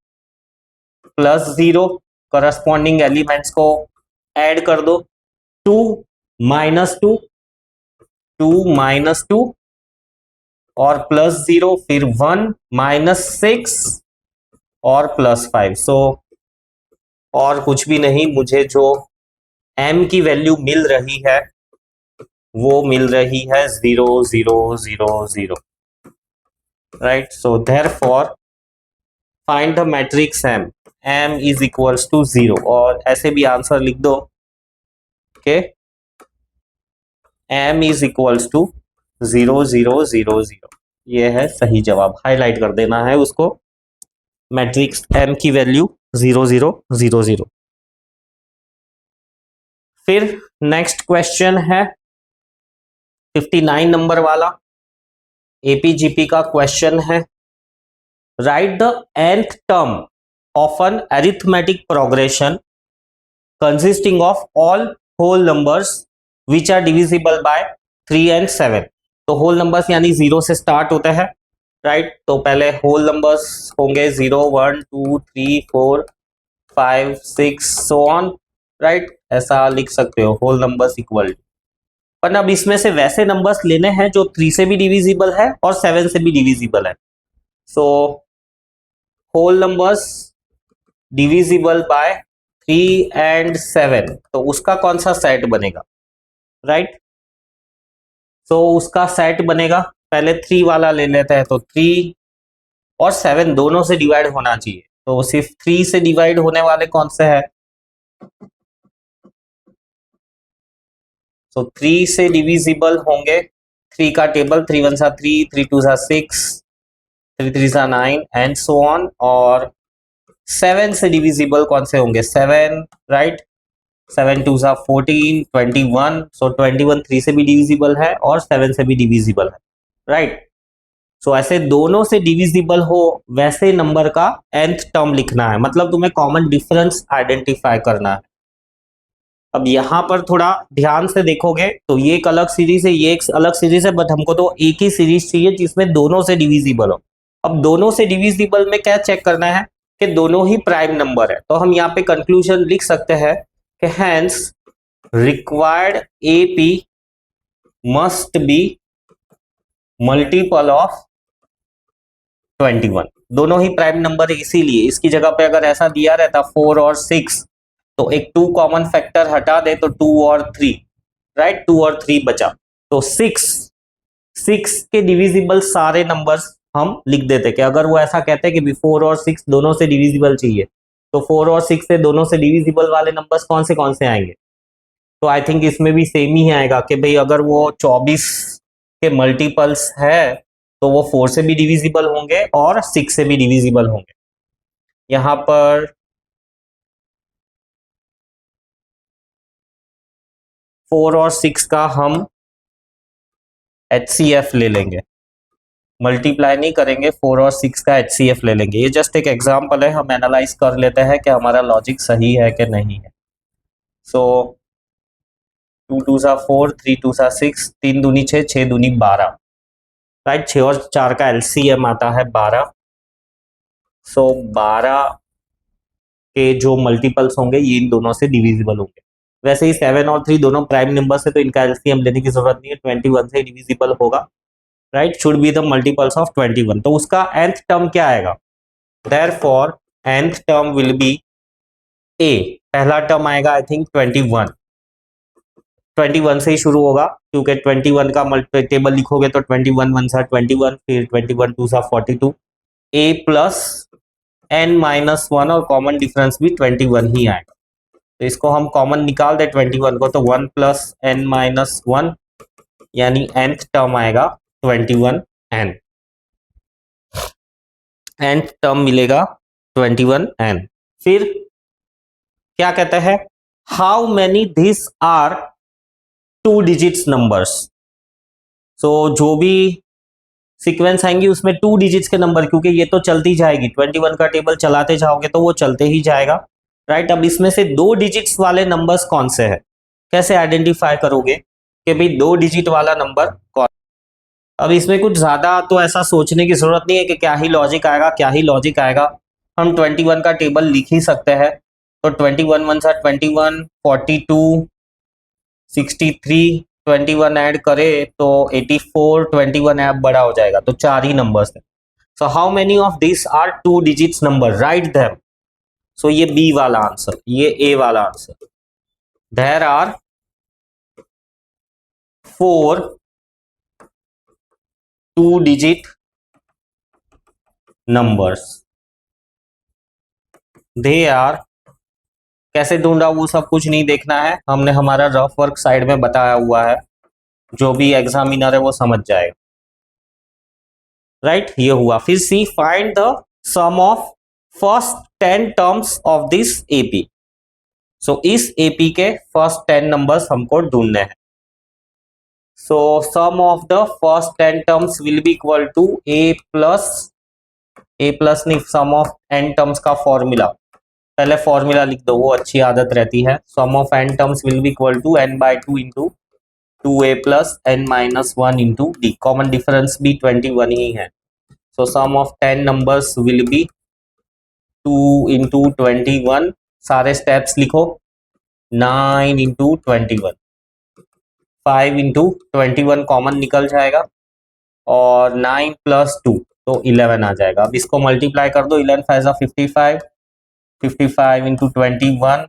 +0, करस्पॉन्डिंग एलिमेंट्स को ऐड कर दो, 2 -2, 2 -2 और +0, फिर 1 -6 और +5। सो और कुछ भी नहीं, मुझे जो m की वैल्यू मिल रही है वो मिल रही है 0 0 0 0, right. So therefore find the matrix m is equals to 0, और ऐसे भी आंसर लिख दो कि m इज इक्वल्स टू 0 0 0 0। ये है सही जवाब, हाईलाइट कर देना है उसको, मैट्रिक्स m की वैल्यू 0 0 0 0। फिर नेक्स्ट क्वेश्चन है 59 नंबर वाला, एपीजीपी का क्वेश्चन है। Write the nth term of an arithmetic progression consisting of all whole numbers which are divisible by 3 and 7। तो होल नंबर्स यानी 0 से स्टार्ट होते हैं, राइट। तो पहले होल नंबर्स होंगे 0 1 2 3 4 5 6 सो ऑन, राइट। ऐसा लिख सकते हो होल नंबर्स इक्वल। पर अब इसमें से वैसे नंबर्स लेने हैं जो 3 से भी डिविजिबल है और 7 से भी डिविजिबल है। So whole numbers divisible by 3 and 7, तो उसका कौन सा सेट बनेगा, राइट। सो उसका सेट बनेगा, पहले 3 वाला ले लेते हैं, तो 3 और 7 दोनों से डिवाइड होना चाहिए, तो सिर्फ 3 से डिवाइड होने वाले कौन से हैं। सो 3 से डिविजिबल होंगे, 3 का टेबल 3 1 3, 3 2 6, 3 3 9 एंड सो ऑन। और 7 से डिविजिबल कौन से होंगे, 7, राइट। 7 2 14, 21। सो 21 3 से भी डिविजिबल है और 7 से भी डिविजिबल है, राइट। सो ऐसे दोनों से डिविजिबल हो वैसे नंबर का nth टर्म लिखना है, मतलब तुम्हें कॉमन डिफरेंस आइडेंटिफाई करना है। अब यहाँ पर थोड़ा ध्यान से देखोगे तो ये एक अलग सीरीज है, ये एक अलग सीरीज है, बट हमको तो एक ही सीरीज चाहिए जिसमें दोनों से डिविजिबल हो। अब दोनों से डिविजिबल में क्या चेक करना है कि दोनों ही प्राइम नंबर है, तो हम यहाँ पे कंक्लूजन लिख सकते हैं कि hence required AP must be multiple of 21। दोनों ही प्राइम नंबर है, इसीलिए इसकी जगह पे अगर ऐसा दिया रहता 4 और 6, तो एक 2 कॉमन फैक्टर हटा दे तो 2 और 3, राइट। 2 और 3 बचा, तो 6 के डिविजिबल सारे नंबर्स हम लिख देते कि अगर वो ऐसा कहते हैं कि 4 और 6 दोनों से डिविजिबल चाहिए, तो 4 और 6 से दोनों से डिविजिबल वाले नंबर्स कौन से आएंगे। तो आई थिंक इसमें भी सेम ही आएगा कि भाई अगर वो 24 के मल्टीपल्स है तो वो 4 से भी डिविजिबल होंगे और 6 से भी डिविजिबल होंगे। यहाँ पर 4 और 6 का हम HCF ले लेंगे, मल्टीप्लाई नहीं करेंगे, 4 और 6 का HCF ले लेंगे। ये जस्ट एक एग्जांपल है, हम एनालाइज कर लेते हैं कि हमारा लॉजिक सही है कि नहीं है। सो 2 2 4, 3 2 6, 3 दूनी 6, 6 दूनी 12, राइट। 6 और 4 का LCM आता है 12। सो 12 के जो मल्टीपल्स होंगे ये इन दोनों से डिविजिबल होंगे। वैसे ही 7 और 3 दोनों प्राइम नंबर्स है, तो इनका एलसीएम लेने की जरूरत नहीं है, 21 से डिविजिबल होगा, right. Should be the multiples of 21। तो उसका nth टर्म क्या आएगा, therefore nth term will be a। पहला टर्म आएगा आई थिंक 21 से ही शुरू होगा, क्योंकि 21 का टेबल लिखोगे तो 21 1 21, फिर 21 2 42, a प्लस n-1, और कॉमन डिफरेंस भी 21 ही आएगा। तो इसको हम कॉमन निकाल दे 21 को, तो 1 प्लस n-1 यानी nth टर्म आएगा 21n, nth टर्म मिलेगा 21n। फिर क्या कहते हैं, how many this are 2 digits numbers. So जो भी सीक्वेंस आएंगी उसमें 2 डिजिट्स के नंबर, क्योंकि ये तो चलती जाएगी, 21 का टेबल चलाते जाओगे तो वो चलते ही जाएगा, राइट। अब इसमें से 2 डिजिट्स वाले नंबर्स कौन से हैं, कैसे आइडेंटिफाई करोगे कि भाई 2 डिजिट वाला नंबर कौन। अब इसमें कुछ ज्यादा तो ऐसा सोचने की जरूरत नहीं है कि क्या ही लॉजिक आएगा, क्या ही लॉजिक आएगा। हम 21 का टेबल लिख ही सकते हैं, तो 21 1 21, 42, 63 21 ऐड करे तो 84 21 ऐप बड़ा हो जाएगा, तो 4 ही नंबर्स है। So how many of this are 2 digits number, write them. So ये बी वाला आंसर, ये ए वाला answer. There are 4 2 digit numbers, they are, कैसे ढूंढा वो सब कुछ नहीं देखना है, हमने हमारा रफ वर्क साइड में बताया हुआ है, जो भी एग्जामिनर है वो समझ जाएगा। राइट, ये हुआ। फिर C, find the sum of first 10 terms of this AP. So इस एपी के फर्स्ट 10 नंबर्स हमको ढूंढने हैं। So sum of the first 10 terms will be equal to A plus नहीं, सम ऑफ n टर्म्स का फॉर्मूला, पहले formula लिख दो, वो अच्छी आदत रहती है। Sum of n terms will be equal to n/2 into 2a plus n-1 into d। Common difference भी 21 ही है। So sum of 10 numbers will be 2 into 21, सारे स्टेप्स लिखो, 9 इंटू 21, 5 इंटू 21 कॉमन निकल जाएगा, और 9 प्लस 2 तो 11 आ जाएगा। अब इसको मल्टीप्लाई कर दो, 11 5 55, 55 इंटू 21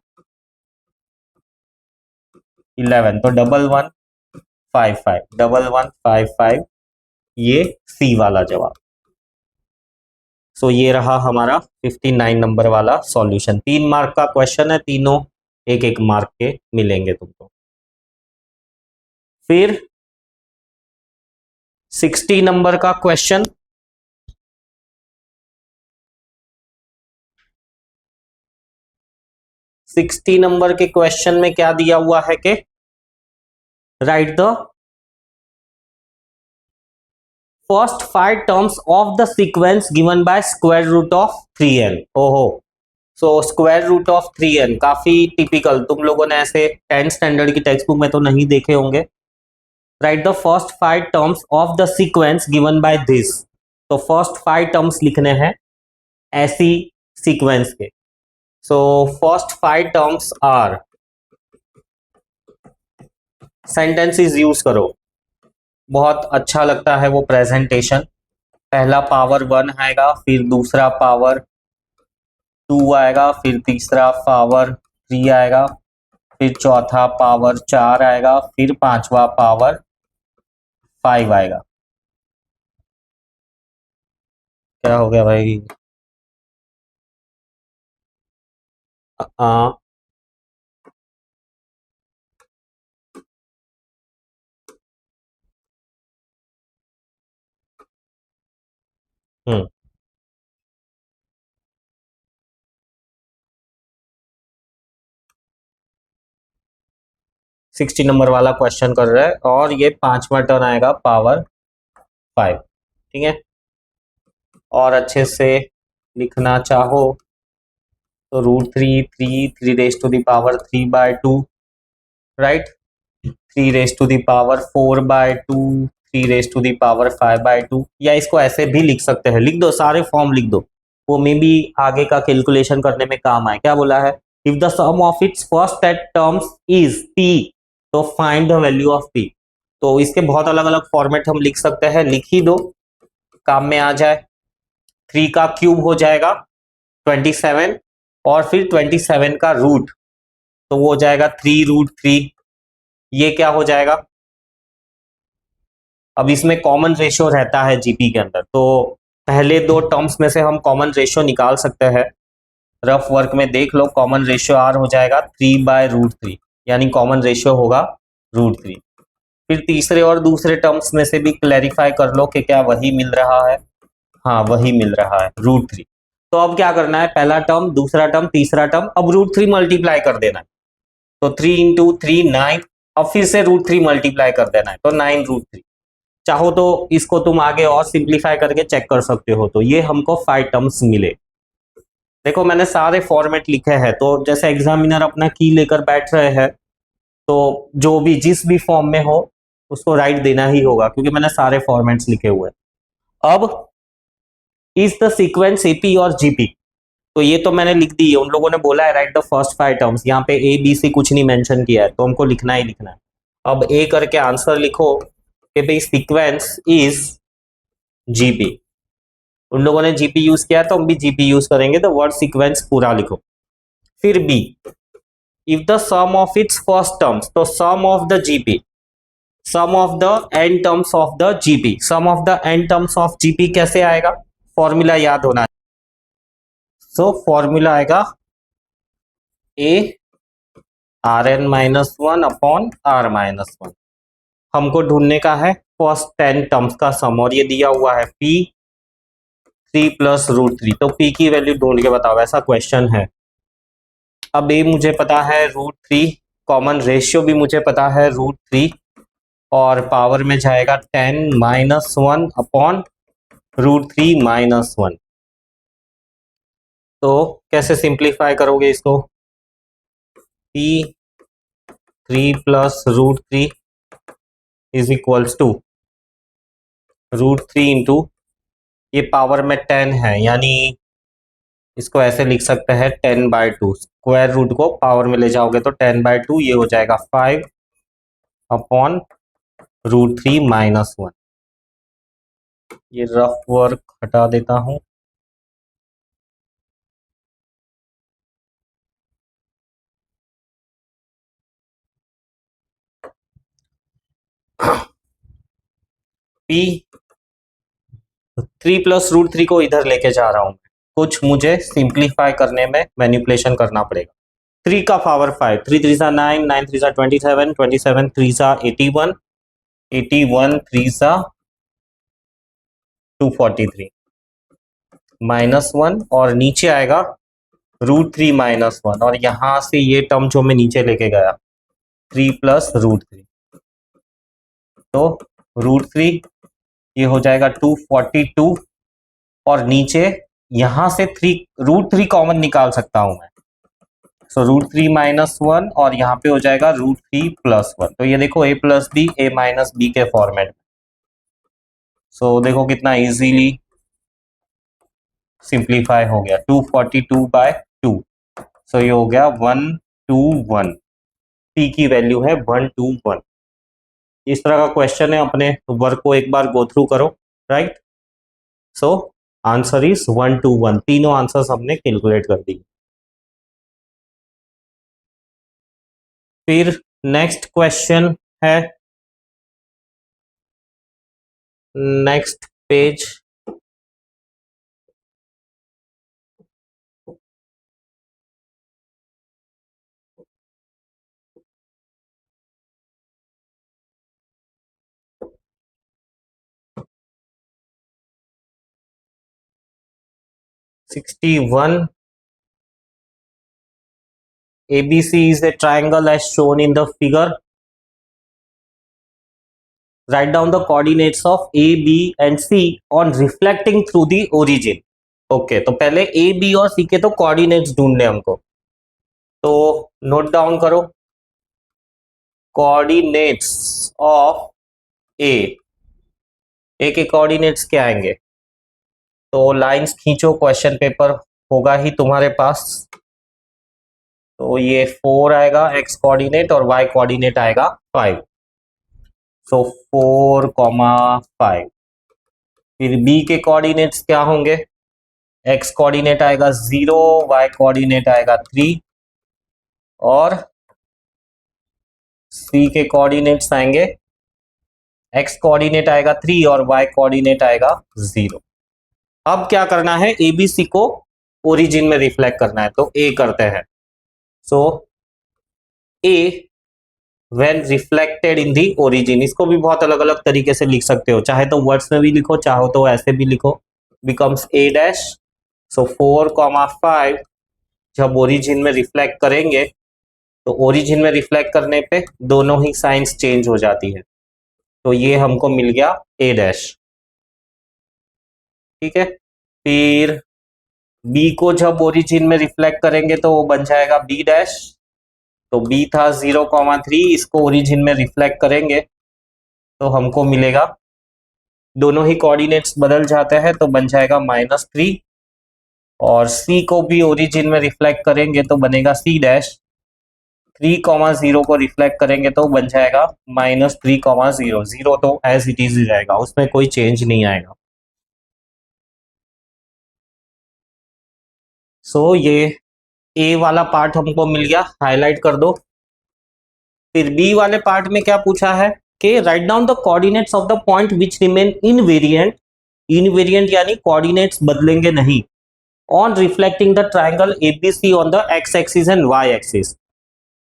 11, तो 1155, ये सी वाला जवाब। सो ये रहा हमारा 59 नंबर वाला सॉल्यूशन। 3 मार्क का क्वेश्चन है, तीनों 1-1 मार्क के मिलेंगे तुमको। फिर 60 नंबर का क्वेश्चन, 60 नंबर के क्वेश्चन में क्या दिया हुआ है कि write the first 5 terms of the sequence given by square root of 3n। ओहो, so square root of 3n काफी टिपिकल, तुम लोगों ने ऐसे 10th स्टैंडर्ड की टेक्स्ट बुक में तो नहीं देखे होंगे। Write the first 5 terms of the sequence given by this. तो फर्स्ट 5 टर्म्स लिखने हैं ऐसी सीक्वेंस के। So first 5 terms are, sentences use करो, बहुत अच्छा लगता है वो प्रेजेंटेशन। पहला पावर 1 आएगा, फिर दूसरा पावर 2 आएगा, फिर तीसरा पावर 3 आएगा, फिर चौथा पावर 4 आएगा, फिर पांचवा पावर 5 आएगा। क्या हो गया भाई? आ, हम्म 60 नंबर वाला क्वेश्चन कर रहा है, और ये पांचवा टर्न आएगा पावर 5। ठीक है, और अच्छे से लिखना चाहो तो √3 raise to the power 3/2, right, 3 raise to the power 4/2, 3 raise to the power 5/2, या इसको ऐसे भी लिख सकते हैं, लिख दो, सारे फॉर्म लिख दो, वो मे भी आगे का कैलकुलेशन करने में काम आए। क्या बोला है? If the sum of its first 10 terms is p, तो find the value of p। तो इसके बहुत अलग अलग फॉर्मेट हम लिख सकते हैं, लिख ही दो, काम में आ जाए। 3 का क्यूब हो जाएगा 27, और फिर 27 का रूट, तो वो हो जाएगा 3√3। ये क्या हो जाएगा? अब इसमें कॉमन रेशियो रहता है जीपी के अंदर, तो पहले 2 टर्म्स में से हम कॉमन रेशियो निकाल सकते हैं। रफ वर्क में देख लो, कॉमन रेशियो आर हो जाएगा 3/√3, यानी कॉमन रेशियो होगा √3। फिर तीसरे और दूसरे टर्म्स में से भी क्लैरिफाई कर लो कि क्या वही मिल रहा है। हाँ, वही मिल रहा है, √3। तो अब क्या करना है? पहला टर्म, दूसरा टर्म, तीसरा टर्म, अब √3 मल्टीप्लाई कर देना है। तो 3 इंटू 3 9, अब फिर से √3 मल्टीप्लाई कर देना है, तो 9√3। चाहो तो इसको तुम आगे और सिंप्लीफाई करके चेक कर सकते हो। तो ये हमको 5 टर्म्स मिले। देखो, मैंने सारे फॉर्मेट लिखे हैं, तो जैसे एग्जामिनर अपना की लेकर बैठ रहे हैं, तो जो भी जिस भी फॉर्म में हो उसको राइट देना ही होगा, क्योंकि मैंने सारे फॉर्मेट्स लिखे हुए हैं। अब इज द सीक्वेंस एपी और जीपी, तो ये तो मैंने लिख दी है, उन लोगों ने बोला है राइट द फर्स्ट 5 टर्म्स, यहाँ पे ए बी सी कुछ नहीं मेंशन किया है, तो हमको लिखना ही लिखना है। अब ए करके आंसर लिखो कि भाई सीक्वेंस इज जीपी। उन लोगों ने जीपी यूज किया तो हम भी जीपी यूज करेंगे, तो वर्ड सीक्वेंस पूरा लिखो। फिर B, if the sum of its first terms, तो sum of the GP, sum of the N terms of the GP, sum of the N terms of GP कैसे आएगा, formula याद होना। सो फॉर्मूला आएगा A R N minus one upon R minus one. हमको ढूंढने का है first 10 terms का सम, और ये दिया हुआ है पी 3 प्लस रूट 3। तो पी की वैल्यू ढूंढ के बताओ, ऐसा क्वेश्चन है। अब ए मुझे पता है रूट 3, कॉमन रेशियो भी मुझे पता है रूट 3, और पावर में जाएगा 10 minus one upon root 3 minus one. तो कैसे सिंप्लीफाई करोगे इसको, P 3 plus root 3 is equals to root 3 into, ये पावर में 10 है, यानी इसको ऐसे लिख सकते हैं 10/2। स्क्वायर रूट को पावर में ले जाओगे तो 10/2, ये हो जाएगा 5 अपॉन रूट 3 माइनस वन। ये रफ वर्क हटा देता हूं। पी 3 प्लस रूट 3 को इधर लेके जा रहा हूं, कुछ मुझे सिंप्लीफाई करने में मैनिपुलेशन करना पड़ेगा। 3 का पावर 5, 3 3 सा 9, 9 3 सा 27, 27 3 सा 81, 81 3 सा 243 माइनस वन, और नीचे आएगा रूट 3 माइनस वन, और यहां से ये टर्म जो मैं नीचे लेके गया 3 प्लस रूट 3, तो रूट 3 ये हो जाएगा 242, और नीचे यहां से 3 रूट 3 कॉमन निकाल सकता हूं मैं। सो रूट 3 माइनस वन, और यहाँ पे हो जाएगा रूट 3 प्लस वन। तो ये देखो ए प्लस बी, ए माइनस बी के फॉर्मेट में। सो देखो कितना इजीली सिंप्लीफाई हो गया, 242/2। सो ये हो गया 121। पी की वैल्यू है 121। इस तरह का क्वेश्चन है, अपने वर्क को एक बार गो थ्रू करो, राइट। So answer is 121। तीनों आंसर्स हमने कैलकुलेट कर दी। फिर नेक्स्ट क्वेश्चन है, next page, one. ABC is a triangle as shown in the figure. Write down the coordinates of A, B and C on reflecting through the origin. Okay, तो पहले A, B और C के तो coordinates ढूंढने हमको, तो note down करो coordinates of A। A के कोऑर्डिनेट्स क्या आएंगे, तो लाइंस खींचो, क्वेश्चन पेपर होगा ही तुम्हारे पास। तो ये 4 आएगा x कोऑर्डिनेट, और y कोऑर्डिनेट आएगा 5। सो 4,5। फिर b के कोऑर्डिनेट्स क्या होंगे, x कोऑर्डिनेट आएगा 0, y कोऑर्डिनेट आएगा 3, और c के कोऑर्डिनेट्स आएंगे, x कोऑर्डिनेट आएगा 3 और y कोऑर्डिनेट आएगा 0। अब क्या करना है, ABC को ओरिजिन में रिफ्लेक्ट करना है, तो A करते हैं। सो A when reflected in the origin, इसको भी बहुत अलग अलग तरीके से लिख सकते हो, चाहे तो वर्ड्स में भी लिखो, चाहो तो ऐसे भी लिखो, बिकम्स A डैश। सो 4,5 जब ओरिजिन में रिफ्लेक्ट करेंगे, तो ओरिजिन में रिफ्लेक्ट करने पे दोनों ही साइंस चेंज हो जाती है, तो ये हमको मिल गया A डैश, ठीक है। फिर B को जब ओरिजिन में रिफ्लेक्ट करेंगे तो वो बन जाएगा B डैश। तो B था 0,3, इसको ओरिजिन में रिफ्लेक्ट करेंगे तो हमको मिलेगा, दोनों ही कोऑर्डिनेट्स बदल जाते हैं तो बन जाएगा -3, और C को भी ओरिजिन में रिफ्लेक्ट करेंगे तो बनेगा C डैश। 3,0 को रिफ्लेक्ट करेंगे तो बन जाएगा -3,0, जीरो तो एज इट इज ही रहेगा, उसमें कोई चेंज नहीं आएगा। सो ये ए वाला पार्ट हमको मिल गया, हाईलाइट कर दो। फिर बी वाले पार्ट में क्या पूछा है कि write down the coordinates of the point which remain invariant, invariant यानी कोऑर्डिनेट्स बदलेंगे नहीं, on reflecting the triangle ABC on the x axis and y axis.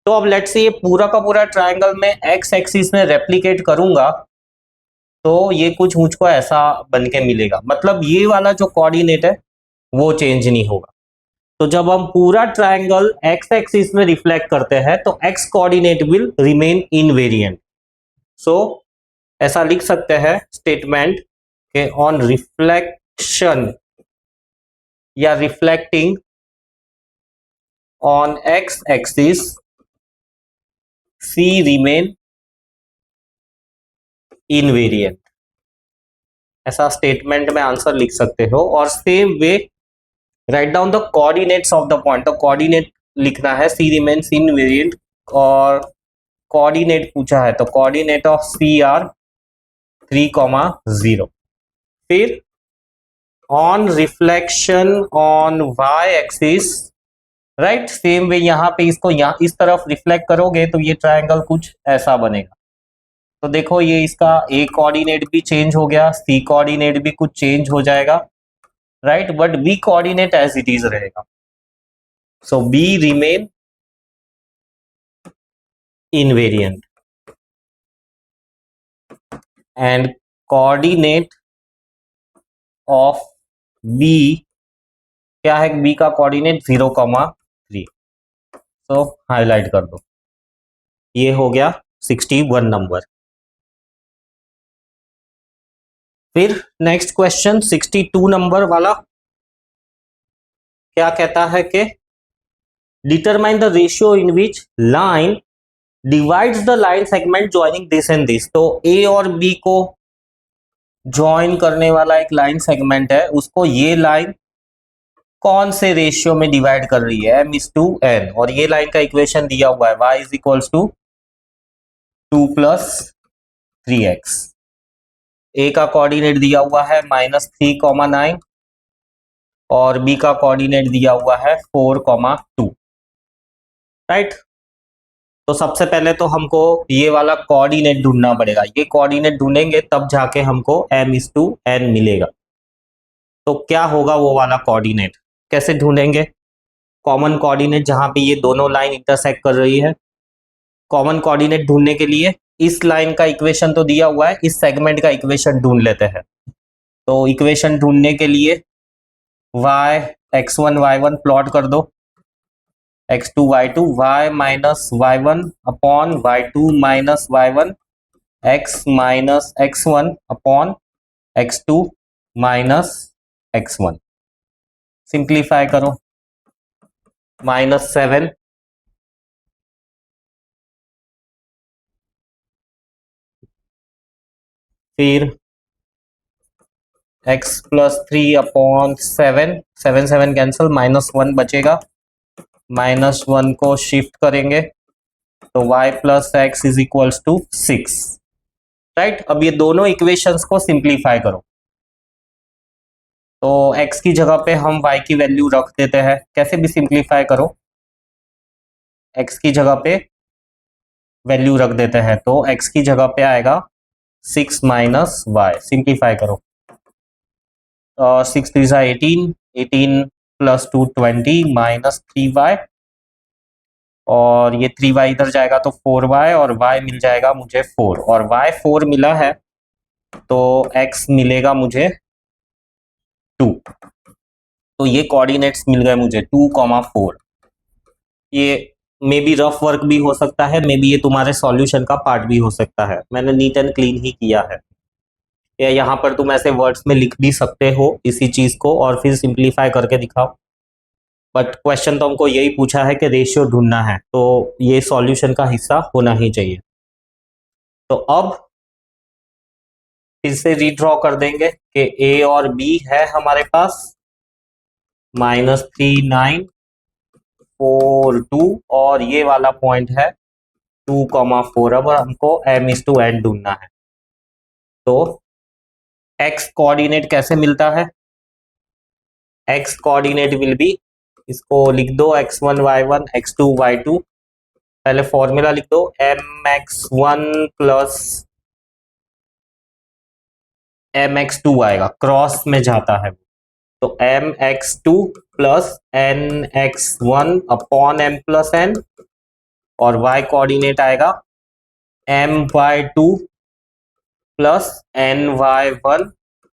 तो अब लेट्स से ये पूरा का पूरा ट्राइंगल में एक्स एक्सिस में रेप्लिकेट करूंगा तो ये कुछ मुझको ऐसा बन के मिलेगा, मतलब ये वाला जो कोऑर्डिनेट है वो चेंज नहीं होगा। तो जब हम पूरा ट्राइंगल एक्स एक्सिस में रिफ्लेक्ट करते हैं तो x coordinate will remain invariant. So ऐसा लिख सकते हैं स्टेटमेंट के ऑन रिफ्लेक्शन या reflecting on x axis C remain invariant, ऐसा स्टेटमेंट में आंसर लिख सकते हो। और same way write down the coordinates of the point, तो कोऑर्डिनेट लिखना है सी रिमेन्स इनवेरिएंट, और कोऑर्डिनेट पूछा है तो कोऑर्डिनेट ऑफ सी आर 3,0। फिर on reflection on y axis, right same way यहाँ पे इसको यहाँ इस तरफ रिफ्लेक्ट करोगे तो ये ट्रायंगल कुछ ऐसा बनेगा। तो देखो ये इसका ए कोऑर्डिनेट भी चेंज हो गया, सी कोऑर्डिनेट भी कुछ चेंज हो जाएगा, right, but B coordinate as it is रहेगा। So B remain invariant and coordinate of B, क्या है बी का कोऑर्डिनेट 0,3। तो हाईलाइट कर दो, ये हो गया 61 नंबर। फिर नेक्स्ट क्वेश्चन 62 नंबर वाला क्या कहता है कि determine the ratio in which line divides the line segment joining this and this. तो ए और बी को ज्वाइन करने वाला एक लाइन सेगमेंट है, उसको ये लाइन कौन से रेशियो में डिवाइड कर रही है, m/n, और ये लाइन का इक्वेशन दिया हुआ है y is equals to 2 + 3x। A का कोऑर्डिनेट दिया हुआ है -3,9 और बी का कोऑर्डिनेट दिया हुआ है 4,2, राइट। तो सबसे पहले तो हमको ये वाला कोऑर्डिनेट ढूंढना पड़ेगा, ये कोऑर्डिनेट ढूंढेंगे तब जाके हमको m/n मिलेगा। तो क्या होगा वो वाला कोऑर्डिनेट, कैसे ढूंढेंगे? कॉमन कोऑर्डिनेट जहां पे ये दोनों लाइन इंटरसेक्ट कर रही है, कॉमन कोऑर्डिनेट ढूंढने के लिए इस लाइन का इक्वेशन तो दिया हुआ है, इस सेगमेंट का इक्वेशन ढूंढ लेते हैं। तो इक्वेशन ढूंढने के लिए y x1 y1 प्लॉट कर दो, x2 y2, y minus y1 upon y2 minus y1, x minus x1 upon x2 minus x1। Simplify करो, -7 फिर x + 3 अपॉन 7, 7 कैंसिल, -1 बचेगा, -1 को शिफ्ट करेंगे तो y + x is equals to 6, right. अब ये दोनों इक्वेशंस को सिंप्लीफाई करो, तो x की जगह पे हम y की वैल्यू रख देते हैं, कैसे भी सिंप्लीफाई करो x की जगह पे वैल्यू रख देते हैं, तो x की जगह पे आएगा 6 - y, सिंप्लीफाई करो, 6 3 18, 18 + 2 20 -3y, और ये 3y इधर जाएगा तो 4y, और y मिल जाएगा मुझे 4, और y 4 मिला है तो x मिलेगा मुझे 2। तो ये कोऑर्डिनेट्स मिल गए मुझे 2,4। ये मे बी रफ वर्क भी हो सकता है, मे बी ये तुम्हारे सॉल्यूशन का पार्ट भी हो सकता है, मैंने नीट एंड क्लीन ही किया है। या यहाँ पर तुम ऐसे वर्ड्स में लिख भी सकते हो इसी चीज को और फिर सिंप्लीफाई करके दिखाओ, बट क्वेश्चन तो हमको यही पूछा है कि रेशियो ढूंढना है, तो ये सॉल्यूशन का हिस्सा होना ही चाहिए। तो अब फिर से रीड्रॉ कर देंगे कि ए और बी है हमारे पास, -3 9 4 2 और ये वाला पॉइंट है 2,4। अब हमको m/n ढूंढना है। तो x कोऑर्डिनेट कैसे मिलता है? x कोऑर्डिनेट विल बी, इसको लिख दो x1 y1 x2 y2। पहले फॉर्मूला लिख दो mx1 प्लस mx2 आएगा, क्रॉस में जाता है तो mx2 plus nx1 upon m plus n, और y कोऑर्डिनेट आएगा my2 plus ny1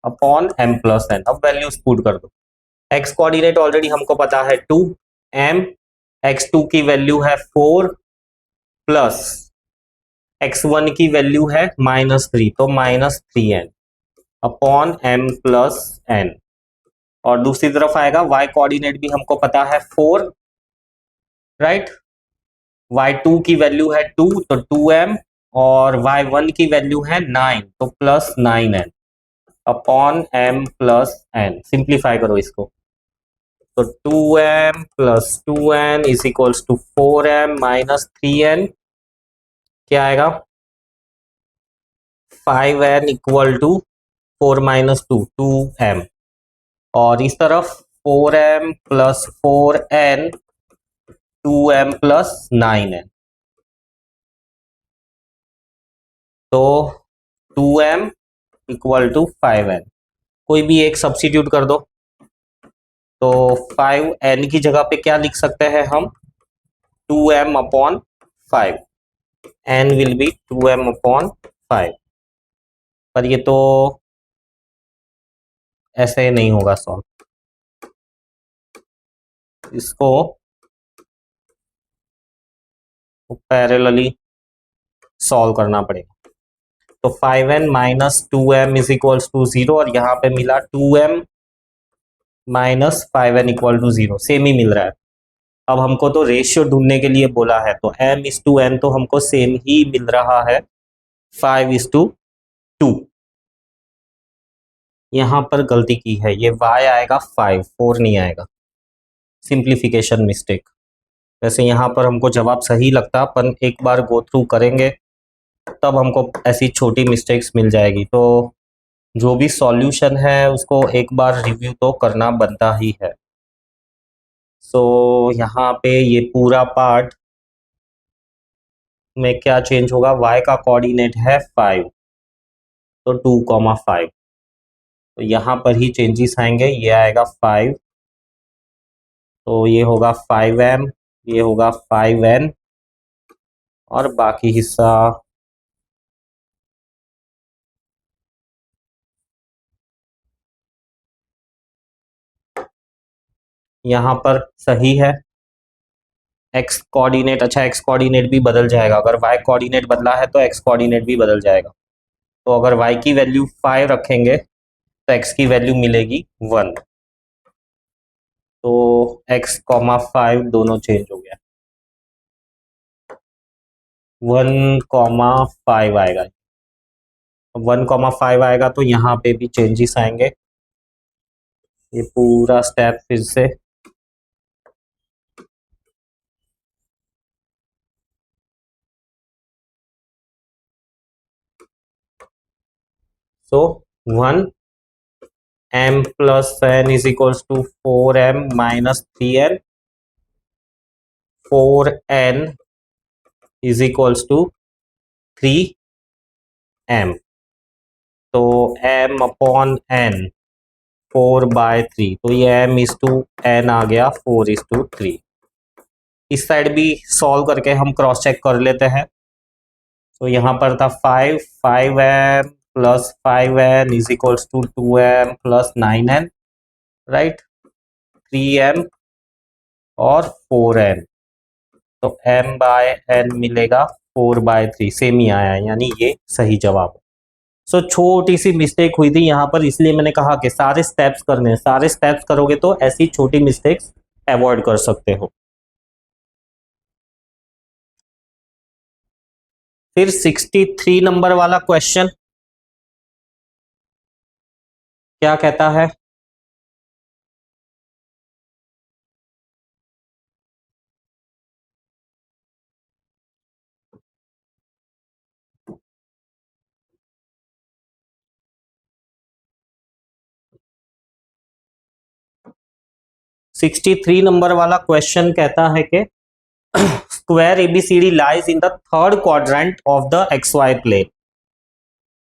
upon m plus n। अब वैल्यूज पुट कर दो। x कोऑर्डिनेट ऑलरेडी हमको पता है 2, m x2 की वैल्यू है 4 प्लस x1 की वैल्यू है -3 तो -3n upon m plus n। और दूसरी तरफ आएगा y कोऑर्डिनेट भी हमको पता है 4, राइट। y2 की वैल्यू है 2 तो 2m, और y1 की वैल्यू है 9 तो plus 9n upon m plus n। Simplify करो इसको तो 2m plus 2n is equals to 4m minus 3n, क्या आएगा 5n equal to 4 minus 2 2m, और इस तरफ 4m plus 4n 2m plus 9n। तो 2m इक्वल टू 5n, कोई भी एक सब्स्टिट्यूट कर दो। तो 5n की जगह पे क्या लिख सकते हैं हम? 2m upon 5, n will be 2m upon 5। पर ये तो ऐसे नहीं होगा सॉल्व, इसको पैरेलली सॉल्व करना पड़ेगा। तो 5n minus 2m is equals to 0, और यहाँ पे मिला 2m minus 5n equal to 0, same ही मिल रहा है। अब हमको तो रेशियो ढूंढने के लिए बोला है, तो m/n तो हमको सेम ही मिल रहा है 5:2। यहाँ पर गलती की है, ये y आएगा 5, 4 नहीं आएगा, सिंप्लीफिकेशन मिस्टेक। वैसे यहाँ पर हमको जवाब सही लगता, पर एक बार गो थ्रू करेंगे तब हमको ऐसी छोटी मिस्टेक्स मिल जाएगी। तो जो भी सॉल्यूशन है उसको एक बार रिव्यू तो करना बनता ही है। सो यहाँ पे ये पूरा पार्ट में क्या चेंज होगा? y का कोऑर्डिनेट है 5 तो 2,5, तो यहाँ पर ही चेंजेस आएंगे। ये आएगा 5 तो ये होगा 5m, ये होगा 5n, और बाकी हिस्सा यहाँ पर सही है। x कोऑर्डिनेट, अच्छा x कोऑर्डिनेट भी बदल जाएगा, अगर y कोऑर्डिनेट बदला है तो x कोऑर्डिनेट भी बदल जाएगा। तो अगर y की वैल्यू 5 रखेंगे तो x की वैल्यू मिलेगी 1, तो x, 5 दोनों चेंज हो गया, 1,5 आएगा। 1,5 आएगा तो यहाँ पे भी चेंजेस आएंगे। ये पूरा स्टेप फिर से so 1 m plus n is equals to 4m minus 3n, 4n is equals to 3m, तो m अपॉन n 4/3, तो ये m/n आ गया 4:3। इस साइड भी सॉल्व करके हम क्रॉस चेक कर लेते हैं। तो यहाँ पर था 5m plus 5n is equals to 2m plus 9n, right, 3m और 4n, तो m/n मिलेगा 4/3, सेम ही आया है, यानी ये सही जवाब है। सो छोटी सी मिस्टेक हुई थी यहाँ पर, इसलिए मैंने कहा कि सारे स्टेप्स करने हैं, सारे स्टेप्स करोगे तो ऐसी छोटी मिस्टेक्स अवॉइड कर सकते हो। फिर 63 नंबर वाला क्वेश्चन क्या कहता है? 63 नंबर वाला क्वेश्चन कहता है कि square ABCD lies in the third quadrant of the x y plane.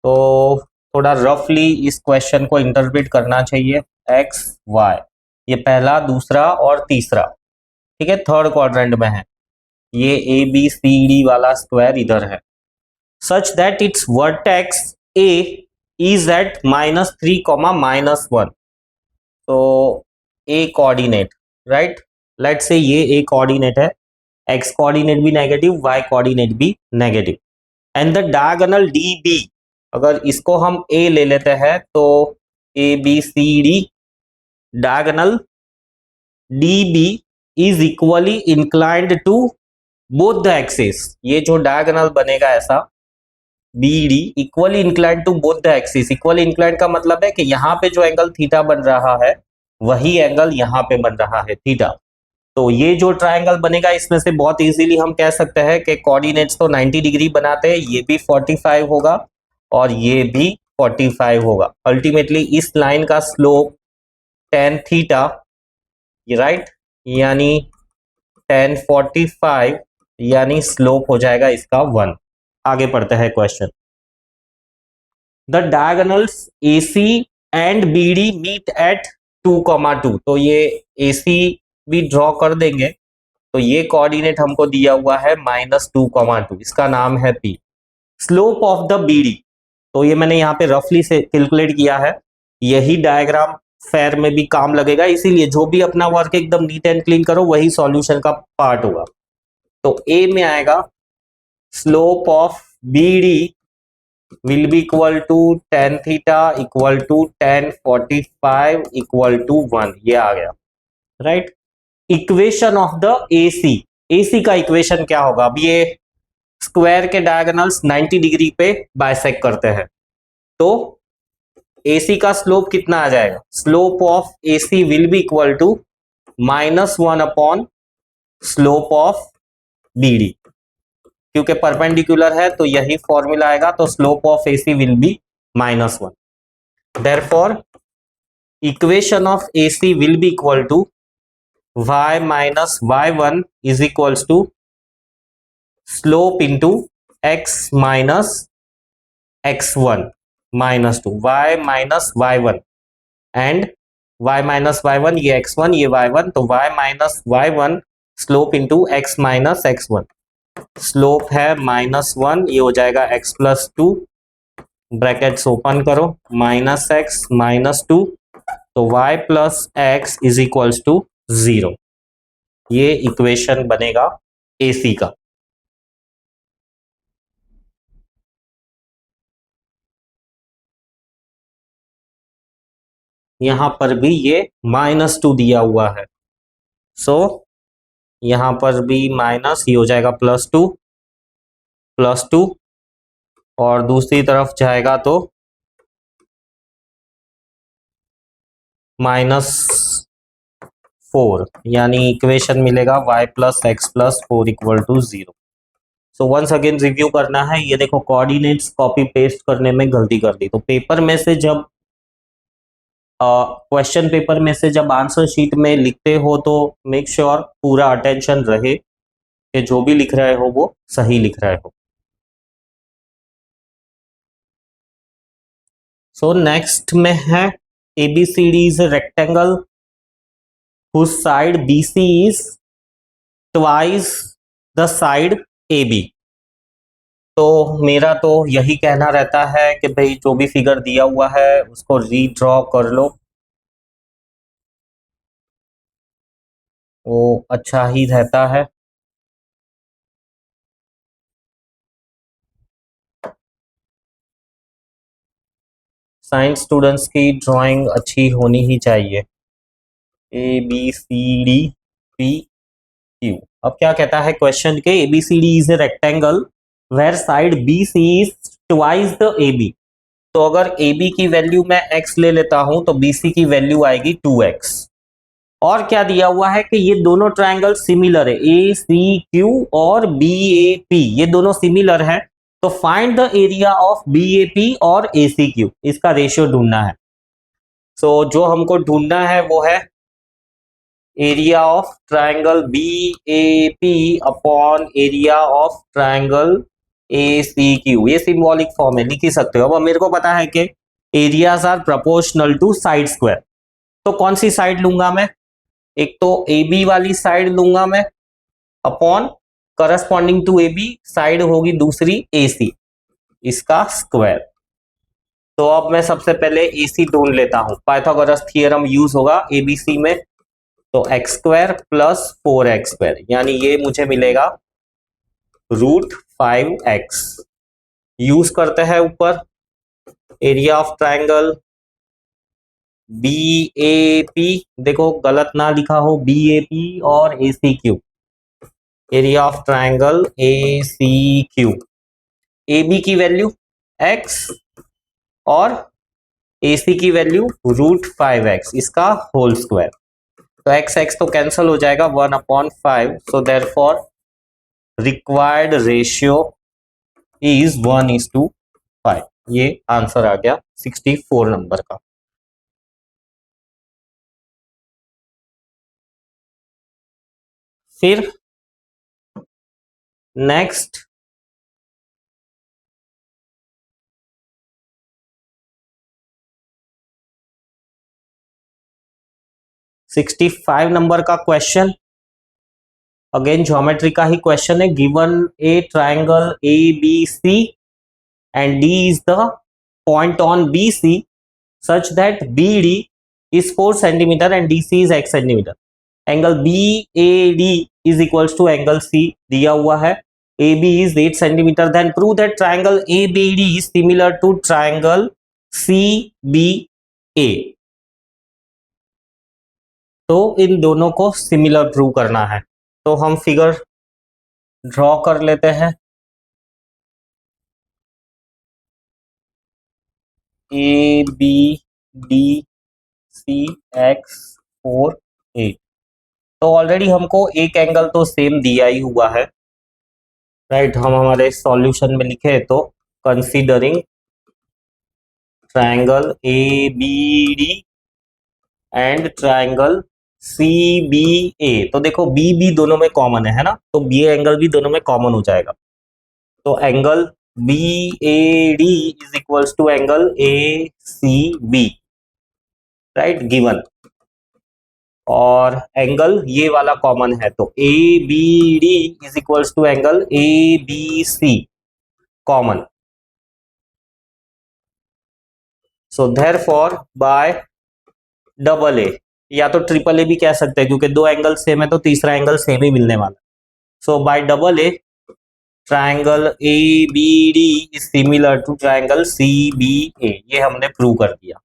तो थोड़ा रफली इस क्वेश्चन को इंटरप्रेट करना चाहिए। एक्स वाई ये पहला, दूसरा और तीसरा, ठीक है, थर्ड क्वाड्रेंट में है। ये ए बी सी डी वाला स्क्वायर इधर है, such that its vertex A is at -3, -1। तो A coordinate, right, let's say ये ए कोऑर्डिनेट है, एक्स कोऑर्डिनेट भी नेगेटिव, वाई कोऑर्डिनेट भी negative, and the diagonal D B, अगर इसको हम ए ले लेते हैं तो A B C D, diagonal D B is equally inclined to both the axis. ये जो डायगोनल बनेगा ऐसा B D equally inclined to both the axis. Equally inclined का मतलब है कि यहाँ पे जो एंगल थीटा बन रहा है वही एंगल यहाँ पे बन रहा है थीटा। तो ये जो ट्रायंगल बनेगा इसमें से बहुत इजीली हम कह सकते हैं कि कोऑर्डिनेट्स तो 90 डिग्री बनाते हैं, ये भी 45 होगा और ये भी 45 होगा। अल्टीमेटली इस लाइन का स्लोप tan थीटा, राइट, यानी tan 45, यानी स्लोप हो जाएगा इसका 1। आगे पढ़ते हैं question. The diagonals AC and BD meet at 2,2। तो ये AC भी ड्रॉ कर देंगे, तो ये कोऑर्डिनेट हमको दिया हुआ है -2,2, इसका नाम है P। Slope of the BD, तो ये मैंने यहाँ पे रफली से कैलकुलेट किया है, यही डायग्राम फेयर में भी काम लगेगा, इसीलिए जो भी अपना वर्क एकदम नीट एंड क्लीन करो वही सॉल्यूशन का पार्ट होगा। तो A में आएगा slope of BD will be equal to tan theta equal to tan 45 equal to 1, ये आ गया, right. Equation of the AC, AC का इक्वेशन क्या होगा? अब ये स्क्वायर के डायगोनल्स 90 डिग्री पे बाइसेक्ट करते हैं, तो AC का स्लोप कितना आ जाएगा? Slope of AC will be equal to -1 upon slope of BD, क्योंकि परपेंडिकुलर है तो यही फॉर्मूला आएगा, तो slope of AC will be -1। Therefore equation of AC will be equal to y minus y1 is equals to slope into x minus x1 -2, y minus y1 and y minus y1, ये x1 ये y1, तो y minus y1 slope into x minus x1। Slope है -1, ये हो जाएगा x+2, brackets open करो, -x -2, तो y plus x is equals to 0। ये इक्वेशन बनेगा AC का। यहां पर भी ये -2 दिया हुआ है, सो यहां पर भी माइनस, ये हो जाएगा +2 और दूसरी तरफ जाएगा तो -4, यानी इक्वेशन मिलेगा y plus x+4 equal to 0। So once again review करना है, ये देखो कोऑर्डिनेट्स कॉपी पेस्ट करने में गलती कर दी, तो पेपर में से जब क्वेश्चन पेपर में से जब आंसर शीट में लिखते हो तो मेक श्योर पूरा अटेंशन रहे कि जो भी लिख रहे हो वो सही लिख रहे हो। सो नेक्स्ट में है ABCD is a rectangle whose side BC is twice the side AB। तो मेरा तो यही कहना रहता है कि भाई जो भी फिगर दिया हुआ है उसको रीड्रॉ कर लो, वो अच्छा ही रहता है। साइंस स्टूडेंट्स की ड्राइंग अच्छी होनी ही चाहिए। ABCDPQ। अब क्या कहता है क्वेश्चन के, ABCD is a rectangle where side BC is twice the AB। तो अगर AB की वैल्यू मैं x ले लेता हूं तो BC की वैल्यू आएगी 2x। और क्या दिया हुआ है कि ये दोनों ट्रायंगल सिमिलर है, ACQ और BAP ये दोनों सिमिलर है, तो find the area of BAP और ACQ, इसका रेशियो ढूंढना है। सो जो हमको ढूंढना है वो है area of triangle B A P upon area of triangle A C Q, ये सिंबॉलिक फॉर्म है, लिख ही सकते हो। अब मेरे को पता है कि areas are proportional to side square, तो कौन सी साइड लूंगा मैं, एक तो ए बी वाली साइड लूंगा मैं upon corresponding to A B side होगी दूसरी ए सी, इसका स्क्वायर। तो अब मैं सबसे पहले ए सी ढूंढ लेता हूं, पाइथागोरस थ्योरम यूज होगा एबीसी में, तो एक्स स्क्वायर प्लस 4x², यानी ये मुझे मिलेगा √5x। यूज करते हैं ऊपर area of triangle B A P, देखो गलत ना लिखा हो, बी ए पी और A C Q, area of triangle A C Q, A B की वैल्यू x और ए सी की वैल्यू √5x, इसका होल स्क्वायर। तो x x तो कैंसल हो जाएगा 1/5, so therefore required ratio is 1:5। ये आंसर आ गया 64 नंबर का। फिर नेक्स्ट 65 नंबर का क्वेश्चन, अगेन ज्योमेट्री का ही क्वेश्चन है। Given a triangle A B C and D is the point on B C such that B D is 4 centimetre and D C is x centimetre. Angle B A D is equals to angle C दिया हुआ है, A B is 8 centimetre, then prove that triangle A B D is similar to triangle C B A. तो इन दोनों को similar prove करना है, तो हम फिगर ड्रॉ कर लेते हैं। A B D C x 4 8, तो ऑलरेडी हमको एक एंगल तो सेम दिया ही हुआ है, राइट। हम हमारे सॉल्यूशन में लिखे तो considering triangle A B D and triangle C B A, तो देखो बी बी दोनों में कॉमन है ना, तो बी एंगल भी दोनों में कॉमन हो जाएगा। तो angle B A D is equals to angle A C B, right, given. और एंगल ये वाला कॉमन है, तो A B D is equals to angle A B C common. So therefore by double A, या तो triple A भी कह सकते हैं, क्योंकि दो एंगल सेम है तो तीसरा एंगल सेम ही मिलने वाला। So by double A triangle A B D is similar to triangle C B A, ये हमने प्रूव कर दिया।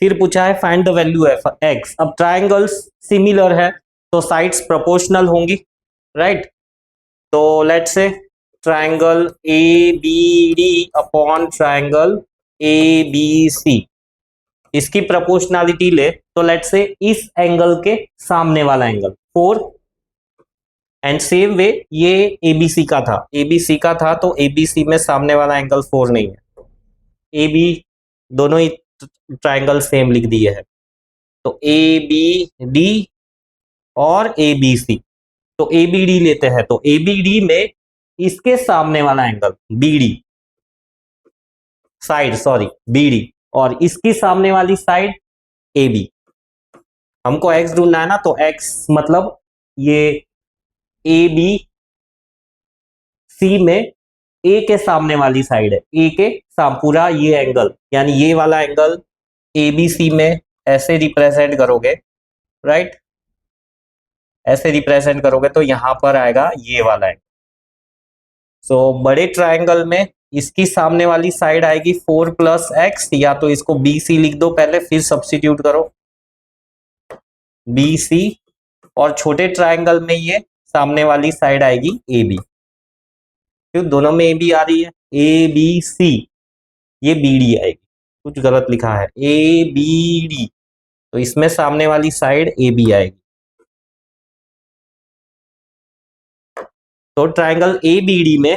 फिर पूछा है find the value of x. अब ट्राइंगल्स सिमिलर है तो साइड्स प्रोपोर्शनल होंगी, राइट। तो let's say triangle A B D upon triangle A B C, इसकी प्रोपोर्शनलिटी ले तो लेट्स से इस एंगल के सामने वाला एंगल 4, एंड सेम वे ये एबीसी का था, एबीसी का था तो एबीसी में सामने वाला एंगल 4 नहीं है, ए बी दोनों ही ट्राइंगल सेम लिख दिए है, तो ए बी डी और ए बी सी, तो ए बी डी लेते हैं, तो ए बी डी में इसके सामने वाला angle B D side, sorry B D, और इसकी सामने वाली साइड ए बी। हमको एक्स ढूंढना है ना, तो एक्स मतलब ये ए बी सी में ए के सामने वाली साइड है, ए के पूरा ये एंगल, यानी ये वाला एंगल ए बी सी में ऐसे रिप्रेजेंट करोगे, राइट, ऐसे रिप्रेजेंट करोगे तो यहां पर आएगा ये वाला एंगल। सो बड़े ट्राइंगल में इसकी सामने वाली साइड आएगी 4 + x, या तो इसको बी सी लिख दो पहले, फिर सब्स्टिट्यूट करो बी सी, और छोटे ट्राइंगल में ये सामने वाली साइड आएगी ए बी, क्यों दोनों में ए बी आ रही है, ए बी सी, ये बी डी आएगी, कुछ गलत लिखा है ए बी डी, तो इसमें सामने वाली साइड ए बी आएगी। तो ट्राइंगल ए बी डी में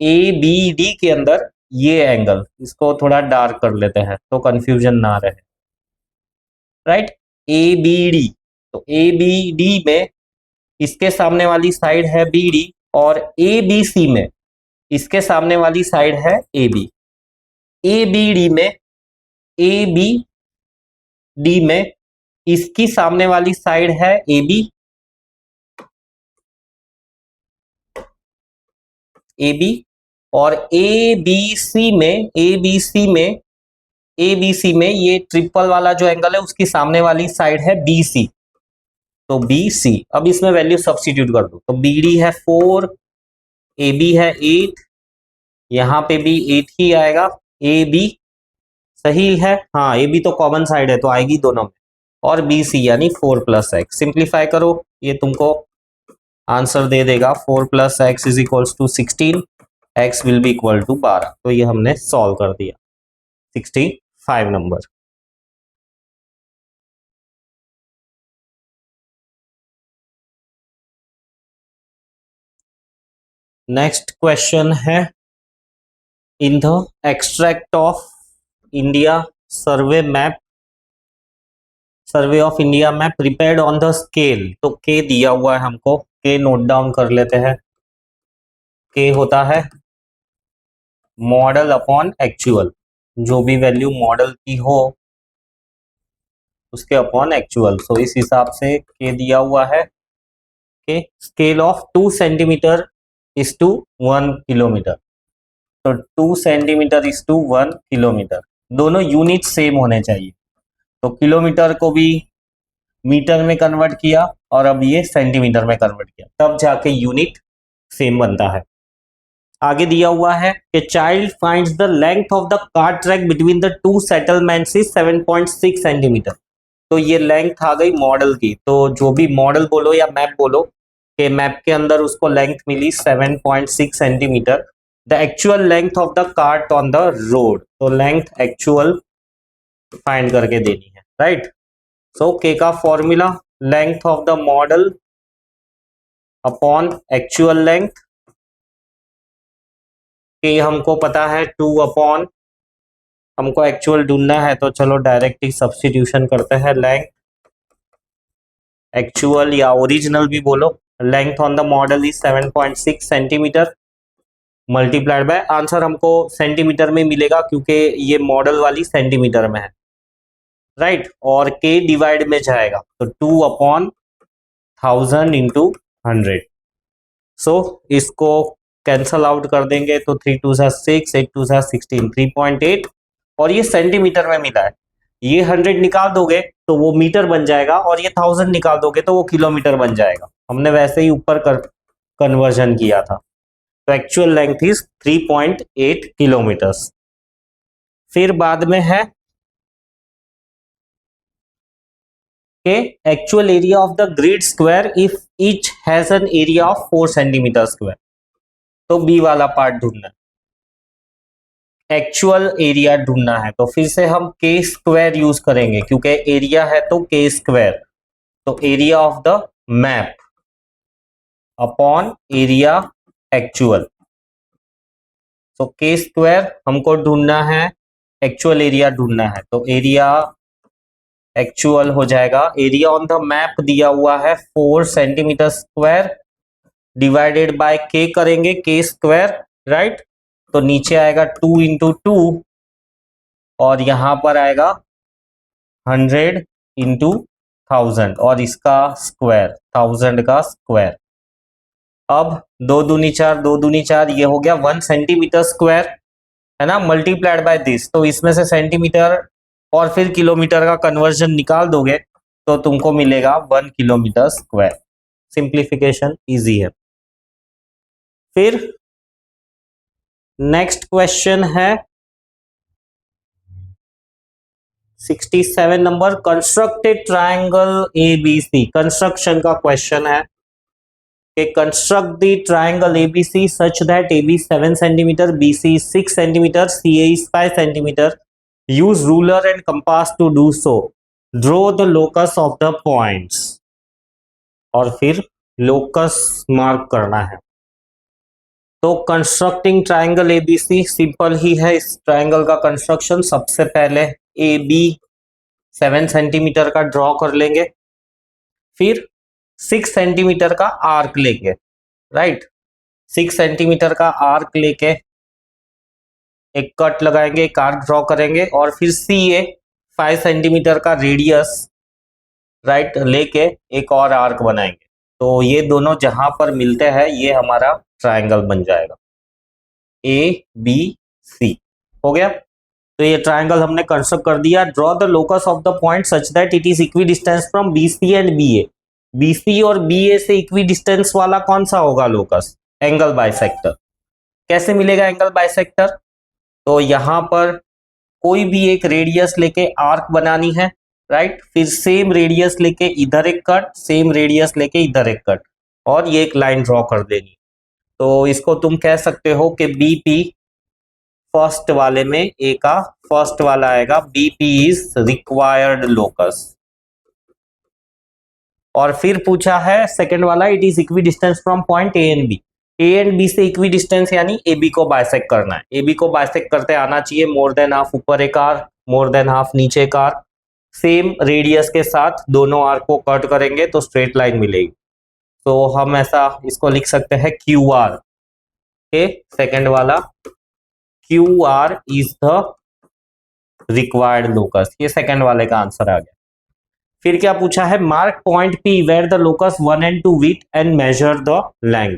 ए बी डी के अंदर ये एंगल, इसको थोड़ा डार्क कर लेते हैं तो कंफ्यूजन ना रहे, राइट, ए बी डी तो ए बी डी में इसके सामने वाली साइड है बी डी, और ए बी सी में इसके सामने वाली साइड है A B. A B D में, ए बी डी में इसकी सामने वाली साइड है ए बी, ए बी, और ए बी सी में, ए बी सी में, ए बी सी में ये ट्रिपल वाला जो एंगल है उसकी सामने वाली साइड है बी सी, तो बी सी। अब इसमें वैल्यू सब्स्टिट्यूट कर दो, तो बी डी है 4, ए बी है 8, यहाँ पे भी 8 ही आएगा, ए बी सही है, हाँ ए बी तो कॉमन साइड है तो आएगी दोनों में, और बी सी यानी 4 प्लस एक्स। सिंप्लीफाई करो, ये तुमको आंसर दे देगा 4 plus x is equals to 16, x will be equal to 12। तो ये हमने सॉल्व कर दिया 65 नंबर। नेक्स्ट क्वेश्चन है, in the extract of India survey map, survey of India map prepared on the scale, तो के दिया हुआ है हमको, के नोट डाउन कर लेते हैं। के होता है मॉडल अपॉन एक्चुअल, जो भी वैल्यू मॉडल की हो उसके अपॉन एक्चुअल। सो इस हिसाब से के दिया हुआ है कि scale of 2 centimetre is to 1 kilometre, तो 2 सेंटीमीटर इज टू 1 किलोमीटर, दोनों यूनिट सेम होने चाहिए। तो किलोमीटर को भी मीटर में कन्वर्ट किया और अब ये सेंटीमीटर में कन्वर्ट किया, तब जाके यूनिट सेम बनता है। आगे दिया हुआ है कि child finds the length of the car track between the two settlements is 7.6 centimetre. तो ये लेंथ आ गई मॉडल की, तो जो भी मॉडल बोलो या मैप बोलो, कि मैप के अंदर उसको लेंथ मिली 7.6 centimetre. The actual length of the cart on the road, तो लेंथ एक्चुअल फाइंड करके देनी है, राइट। सो के का formula length of the model upon actual length, K हमको पता है 2 अपॉन, हमको एक्चुअल ढूंढना है तो चलो डायरेक्ट ही सब्स्टिट्यूशन करते हैं। लेंथ एक्चुअल या ओरिजिनल भी बोलो, length on the model is 7.6 centimetre multiplied by, answer हमको सेंटीमीटर में मिलेगा क्योंकि ये मॉडल वाली सेंटीमीटर में है, राइट। और के डिवाइड में जाएगा तो 2 अपॉन 1000 इंटू 100। सो इसको कैंसल आउट कर देंगे तो 3 2 6, 8 2 16, 3.8, और ये सेंटीमीटर में मिला है। ये 100 निकाल दोगे तो वो मीटर बन जाएगा, और ये 1000 निकाल दोगे तो वो किलोमीटर बन जाएगा। हमने वैसे ही ऊपर कन्वर्जन किया था। तो एक्चुअल लेंथ इज 3.8 किलोमीटर्स। फिर बाद में है कि actual area of the grid square if each has an area of 4 centimetre square, तो बी वाला पार्ट ढूंढना है, एक्चुअल एरिया ढूंढना है। तो फिर से हम के स्क्वायर यूज करेंगे क्योंकि एरिया है तो के स्क्वायर, तो area of the map upon area actual. तो के स्क्वायर हमको ढूंढना है, एक्चुअल एरिया ढूंढना है, तो एरिया एक्चुअल हो जाएगा, एरिया ऑन द मैप दिया हुआ है 4 सेंटीमीटर स्क्वायर डिवाइडेड बाय के करेंगे, के स्क्वायर, राइट। तो नीचे आएगा 2 इंटू 2 और यहां पर आएगा 100 इंटू 1000 और इसका स्क्वायर 1000 का स्क्वायर। अब 2 दूनी 4, 2 दूनी 4, ये हो गया 1 सेंटीमीटर स्क्वायर, है ना, मल्टीप्लाइड बाय दिस। तो इसमें से सेंटीमीटर और फिर किलोमीटर का कन्वर्जन निकाल दोगे तो तुमको मिलेगा 1 किलोमीटर स्क्वायर। सिंप्लीफिकेशन इजी है। फिर नेक्स्ट क्वेश्चन है 67 number, constructed triangle A B C. Construction का क्वेश्चन है कि construct the triangle A B C such that AB 7 centimetre, BC 6 centimetre, CA is 5 centimetre. Use ruler and compass to do so. Draw the locus of the points, और फिर locus mark करना है। तो constructing triangle A B C simple ही है। इस triangle का construction सबसे पहले AB 7 सेंटीमीटर का ड्रॉ कर लेंगे, फिर 6 सेंटीमीटर का आर्क लेके, राइट, 6 सेंटीमीटर का आर्क लेके एक कट लगाएंगे, एक आर्क ड्रॉ करेंगे, और फिर सी ए 5 सेंटीमीटर का रेडियस, राइट, लेके एक और आर्क बनाएंगे। तो ये दोनों जहां पर मिलते हैं ये हमारा ट्रायंगल बन जाएगा ए बी सी। हो गया। तो ये ट्रायंगल हमने कंस्ट्रक्ट कर दिया। Draw the locus of the point such that it is equidistance from B C and B A. B C और बी ए से इक्वी डिस्टेंस वाला कौन सा होगा लोकस? Angle bisector. कैसे मिलेगा एंगल बाइसेक्टर? तो यहां पर कोई भी एक रेडियस लेके आर्क बनानी है, राइट, फिर सेम रेडियस लेके इधर एक कट, सेम रेडियस लेके इधर एक कट, और ये एक लाइन ड्रॉ कर देनी। तो इसको तुम कह सकते हो कि बीपी फर्स्ट वाले में ए का फर्स्ट वाला आएगा, बीपी इज रिक्वायर्ड लोकस। और फिर पूछा है सेकंड वाला, it is equidistance from point A and B. A and B से इक्वी डिस्टेंस यानी ए बी को बाइसेक्ट करना है। ए बी को बाइसेक्ट करते आना चाहिए मोर देन हाफ ऊपर एक आर्क, मोर देन हाफ नीचे एक आर्क, सेम रेडियस के साथ दोनों आर्क को कट करेंगे तो स्ट्रेट लाइन मिलेगी। तो हम ऐसा इसको लिख सकते हैं क्यू आर। के सेकंड वाला Q R is the required locus. ये सेकंड वाले का आंसर आ गया। फिर क्या पूछा है? Mark point P where the locus 1 and 2 meet and measure the length.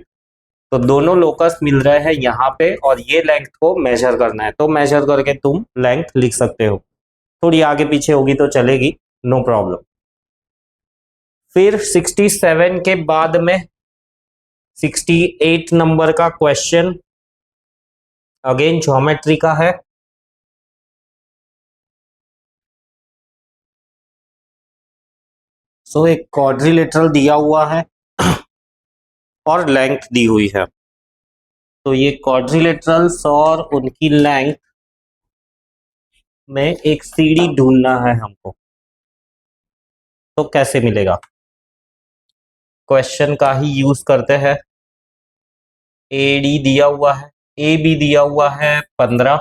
तो दोनों लोकस मिल रहे हैं यहाँ पे और ये लेंथ को मेजर करना है, तो मेजर करके तुम लेंथ लिख सकते हो। थोड़ी आगे पीछे होगी तो चलेगी, नो प्रॉब्लम। फिर 67 के बाद में 68 नंबर का क्वेश्चन अगेन ज्योमेट्री का है। सो एक क्वाड्रिलेटरल दिया हुआ है और लेंथ दी हुई है। तो ये क्वाड्रिलेटरल्स और उनकी लेंथ में एक सीढ़ी ढूंढना है हमको। तो कैसे मिलेगा? क्वेश्चन का ही यूज करते हैं। ए डी दिया हुआ है, ए बी दिया हुआ है 15,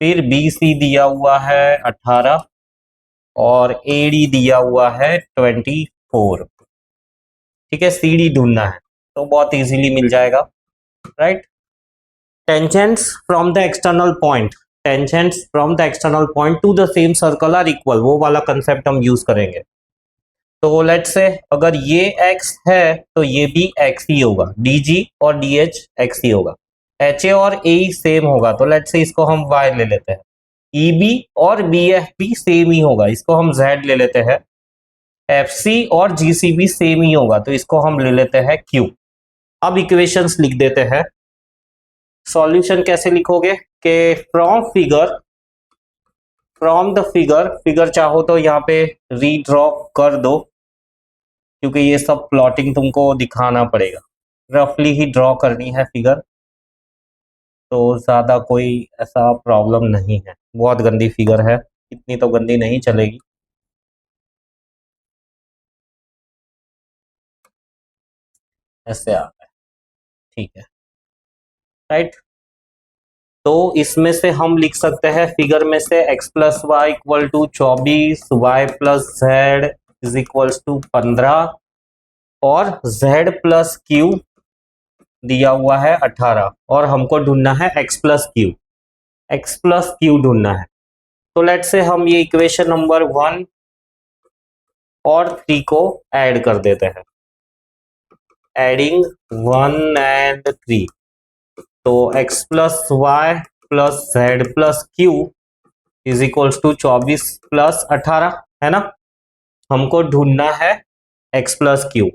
फिर बी सी दिया हुआ है 18 और ए डी दिया हुआ है 24। ठीक है, सी डी ढूंढना है तो बहुत इजीली मिल जाएगा, right. Tangents from the external point, tangents from the external point to the same circle are equal, वो वाला कंसेप्ट हम यूज करेंगे। तो लेट्स से अगर ये x है तो ये भी x ही होगा, dg और dh x ही होगा, ha और a सेम होगा, तो लेट्स से इसको हम y ले लेते हैं। eb और bf भी सेम ही होगा, इसको हम z ले लेते हैं। fc और gc भी सेम ही होगा, तो इसको हम ले लेते हैं q। अब इक्वेशंस लिख देते हैं। सॉल्यूशन कैसे लिखोगे कि फ्रॉम द फिगर चाहो तो यहाँ पे रीड्रॉ कर दो, क्योंकि ये सब प्लॉटिंग तुमको दिखाना पड़ेगा, रफली ही ड्रॉ करनी है फिगर, तो ज़्यादा कोई ऐसा प्रॉब्लम नहीं है। बहुत गंदी फिगर है, इतनी तो गंदी नहीं चलेगी। ऐसे आ रहा है, ठीक है, राइट। तो इसमें से हम लिख सकते हैं फिगर में से x plus y equal to 24, y plus z is equals to 15 और z प्लस क्यू दिया हुआ है 18 और हमको ढूंढना है x प्लस क्यू ढूंढना है। तो लेट से हम ये इक्वेशन नंबर 1 और 3 को ऐड कर देते हैं, एडिंग 1 एंड 3। तो x plus y plus z plus Q is equals to 24 plus 18, है ना। हमको ढूंढना है x प्लस क्यू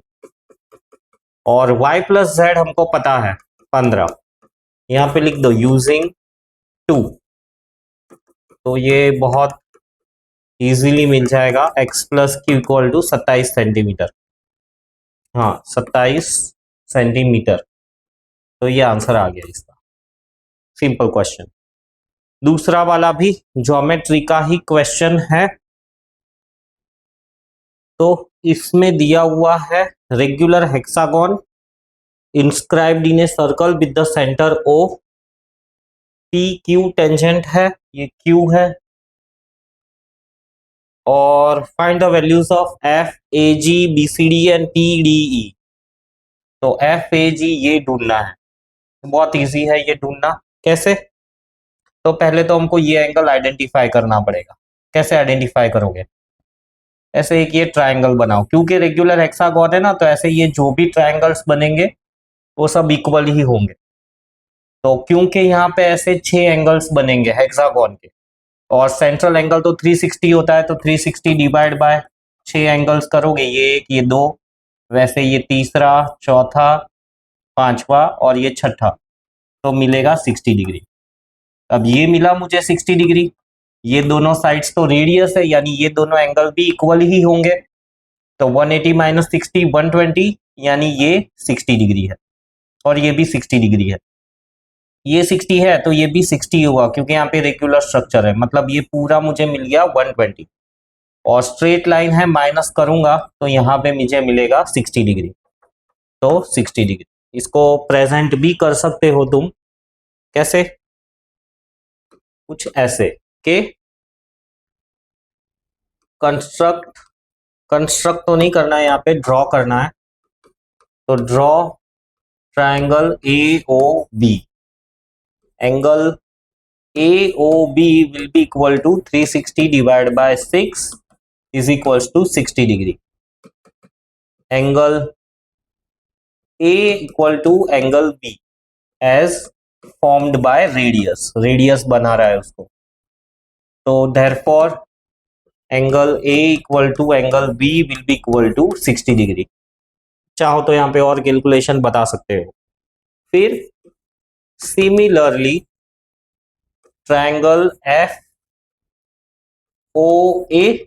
और y प्लस जेड हमको पता है 15, यहाँ पे लिख दो यूजिंग 2। तो ये बहुत इजीली मिल जाएगा, x plus Q equal to 27 centimetre. हाँ, 27 सेंटीमीटर। तो ये आंसर आ गया इसका, सिंपल क्वेश्चन। दूसरा वाला भी ज्योमेट्री का ही क्वेश्चन है। तो इसमें दिया हुआ है regular hexagon inscribed in a circle with the centre O, P Q tangent है, ये Q है, और find the values of F A G B C D and P D E. तो एफ ए जी ये ढूंढना है, बहुत इजी है ये ढूंढना। कैसे? तो पहले तो हमको ये एंगल आइडेंटिफाई करना पड़ेगा। कैसे आइडेंटिफाई करोगे? ऐसे एक ये ट्रायंगल बनाओ, क्योंकि रेगुलर हेक्सागोन है ना, तो ऐसे ये जो भी ट्रायंगल्स बनेंगे वो सब इक्वल ही होंगे। तो क्योंकि यहाँ पे ऐसे 6 एंगल्स बनेंगे हेक्सागोन के, और सेंट्रल एंगल तो 360 होता है, तो 360 डिवाइड बाय 6 एंगल्स करोगे, ये एक, ये दो, वैसे ये तीसरा, चौथा, पांचवा और ये छठा, तो मिलेगा 60 डिग्री। अब ये मिला मुझे 60 डिग्री, ये दोनों साइड्स तो रेडियस है, यानी ये दोनों एंगल भी इक्वल ही होंगे। तो 180 माइनस 60 120, यानी ये 60 डिग्री है, और ये भी 60 डिग्री है। ये 60 है तो ये भी 60 होगा, क्योंकि यहाँ पे रेगुलर स्ट्रक्चर है, मतलब ये पूरा मुझे मिल गया 120। और स्ट्रेट लाइन है, माइनस करूंगा तो यहाँ पे मुझे मिलेगा 60 डिग्री। तो 60 डिग्री, इसको प्रेजेंट भी कर सकते हो तुम। कैसे? कुछ ऐसे के कंस्ट्रक्ट, कंस्ट्रक्ट तो नहीं करना है, यहाँ पे ड्रॉ करना है। तो draw triangle A O B. Angle A O B will be equal to 360 divide by 6 is equals to 60 degree. Angle A equal to angle B as formed by radius, radius बना रहा है उसको। तो therefore angle A equal to angle B will be equal to 60 degree. चाहो तो यहाँ पे और कैलकुलेशन बता सकते हो। फिर similarly triangle F O A,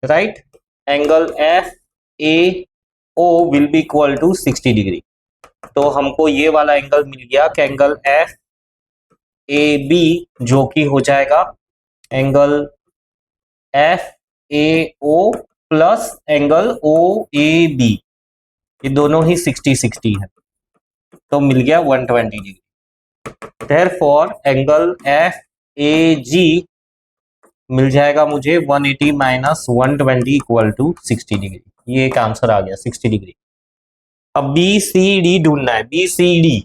right, angle F A O will be equal to 60 degree. तो हमको ये वाला एंगल मिल गया कि एंगल एफ ए बी जो कि हो जाएगा angle F A O plus angle O A B, ये दोनों ही 60 60 है, तो मिल गया 120 degree. Therefore angle F A G मिल जाएगा मुझे 180 माइनस 120 इक्वल टू 60 डिग्री। ये एक आंसर आ गया 60 डिग्री। अब बी सी डी ढूंढना है, बी सी डी।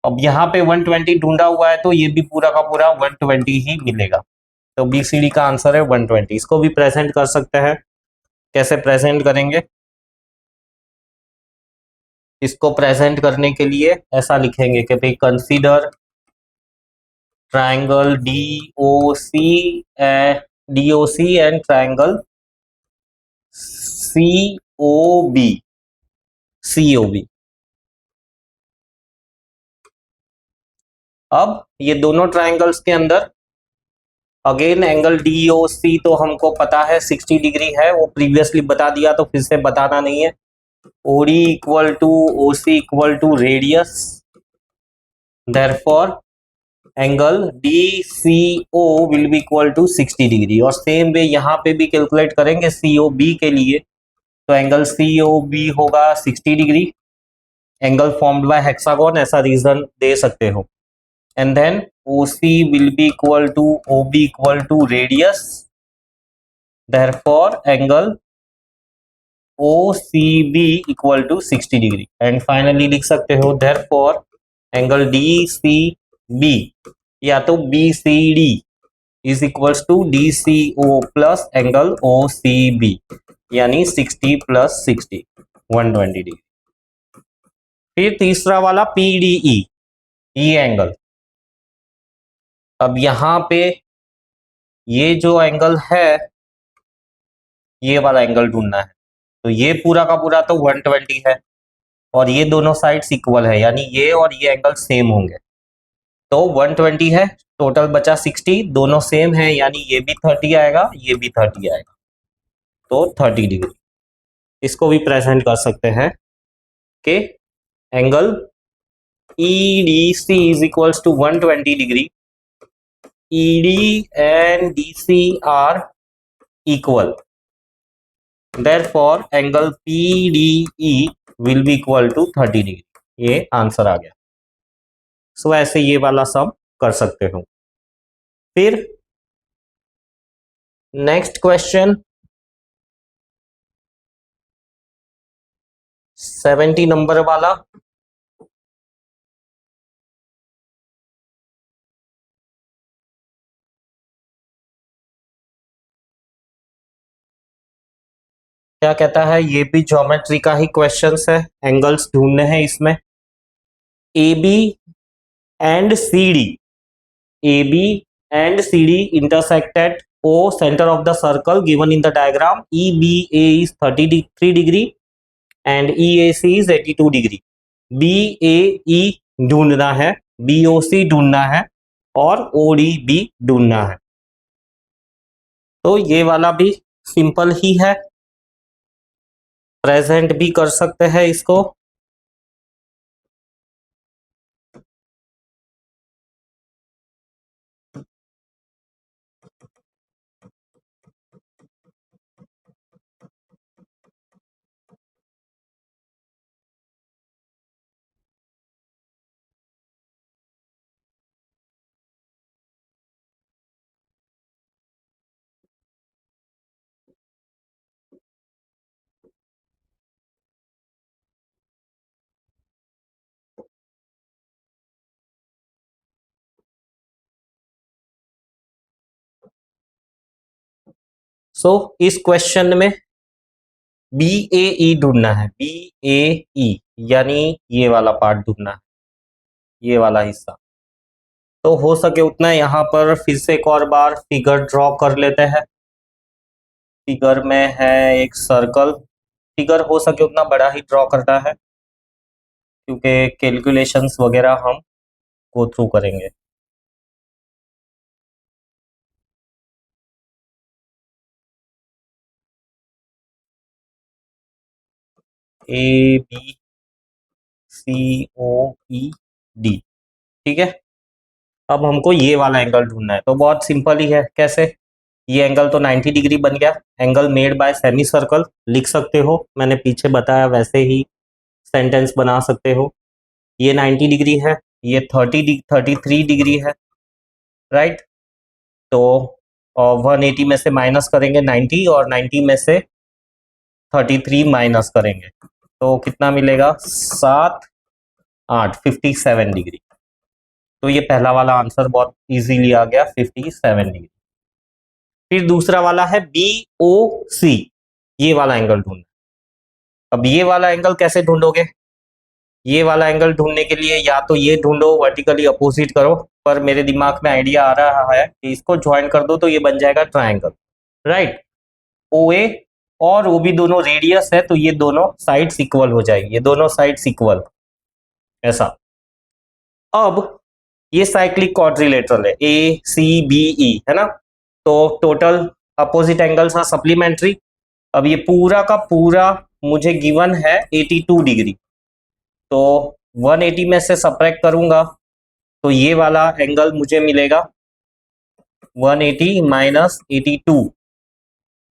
अब यहाँ पे 120 ढूंढा हुआ है, तो ये भी पूरा का पूरा 120 ही मिलेगा। तो बी सी डी का आंसर है 120। इसको भी प्रेजेंट कर सकते हैं। कैसे प्रेजेंट करेंगे? इसको प्रेजेंट करने के लिए ऐसा लिखेंगे कि भाई consider triangle D O C, D O C and triangle C O B, C O B. अब ये दोनों ट्रायंगल्स के अंदर again angle D O C तो हमको पता है 60 डिग्री है, वो प्रीवियसली बता दिया, तो फिर से बताना नहीं है। OD equal to O C equal to radius, therefore angle D C O will be equal to 60 degree. और सेम वे यहाँ पे भी कैलकुलेट करेंगे सी ओ बी के लिए, तो एंगल सी ओ बी होगा 60 degree. Angle formed by hexagon, ऐसा रीजन दे सकते हो। And then O C will be equal to O B equal to radius, therefore angle O C B equal to 60 degree. And finally लिख सकते हो therefore angle D C B या तो B C D is equals to D C O plus angle O C B, यानी 60 plus 60 120 degree. फिर तीसरा वाला P D ई, ये एंगल। अब यहां पे ये जो एंगल है, ये वाला एंगल ढूंढना है। तो ये पूरा का पूरा तो 120 है, और ये दोनों साइड्स इक्वल है, यानी ये और ये एंगल सेम होंगे। तो 120 है, टोटल बचा 60, दोनों सेम है, यानी ये भी 30 आएगा, ये भी 30 आएगा, तो 30 डिग्री। इसको भी प्रेजेंट कर सकते हैं कि angle E D C is equals to 120 degree, ED and DC are equal. Therefore, angle PDE will be equal to 30 degree. ये आंसर आ गया। सो ऐसे ये वाला सम कर सकते हो। फिर नेक्स्ट क्वेश्चन 70 नंबर वाला। क्या कहता है, ये भी ज्योमेट्री का ही क्वेश्चंस है, एंगल्स ढूंढने हैं इसमें। A B and C D, A B and C D intersect at O, center of the circle given in the diagram. EBA is 33 degree and EAC is 82 degree. BAE ढूंढना है, BOC ढूंढना है और ODB ढूंढना है। तो ये वाला भी सिंपल ही है, प्रेजेंट भी कर सकते हैं इसको। सो इस क्वेश्चन में BAE ढूंढना है, BAE यानी ये वाला पार्ट ढूंढना है, ये वाला हिस्सा। तो हो सके उतना यहाँ पर फिर से एक और बार फिगर ड्रॉ कर लेते हैं। फिगर में है एक सर्कल, फिगर हो सके उतना बड़ा ही ड्रॉ करना है क्योंकि कैलकुलेशंस वगैरह हम गो थ्रू करेंगे। ABCOED, ठीक है। अब हमको ये वाला एंगल ढूंढना है, तो बहुत सिंपल ही है। कैसे? ये एंगल तो 90 डिग्री बन गया, angle made by semi circle लिख सकते हो, मैंने पीछे बताया वैसे ही सेंटेंस बना सकते हो। ये 90 डिग्री है, ये 33 डिग्री है, राइट। तो 180 में से माइनस करेंगे 90 और 90 में से 33 माइनस करेंगे तो कितना मिलेगा? 7 8 57 डिग्री। तो ये पहला वाला आंसर बहुत इजीली आ गया, 57 डिग्री। फिर दूसरा वाला है BOC, ये वाला एंगल ढूंढना। अब ये वाला एंगल कैसे ढूंढोगे? ये वाला एंगल ढूंढने के लिए या तो ये ढूंढो, वर्टिकली अपोजिट करो, पर मेरे दिमाग में आइडिया आ रहा है कि इसको ज्वाइन कर दो तो ये बन जाएगा ट्राइंगल, राइट। OA और OB दोनों रेडियस है तो ये दोनों साइड्स इक्वल हो जाएगी, ये दोनों साइड्स इक्वल, ऐसा। अब ये साइक्लिक क्वाड्रिलेटरल है, ACBE, है ना। तो total opposite angles are supplementary. अब ये पूरा का पूरा मुझे गिवन है 82 डिग्री, तो 180 में से सब्ट्रैक्ट करूंगा तो ये वाला एंगल मुझे मिलेगा 180 माइनस 82,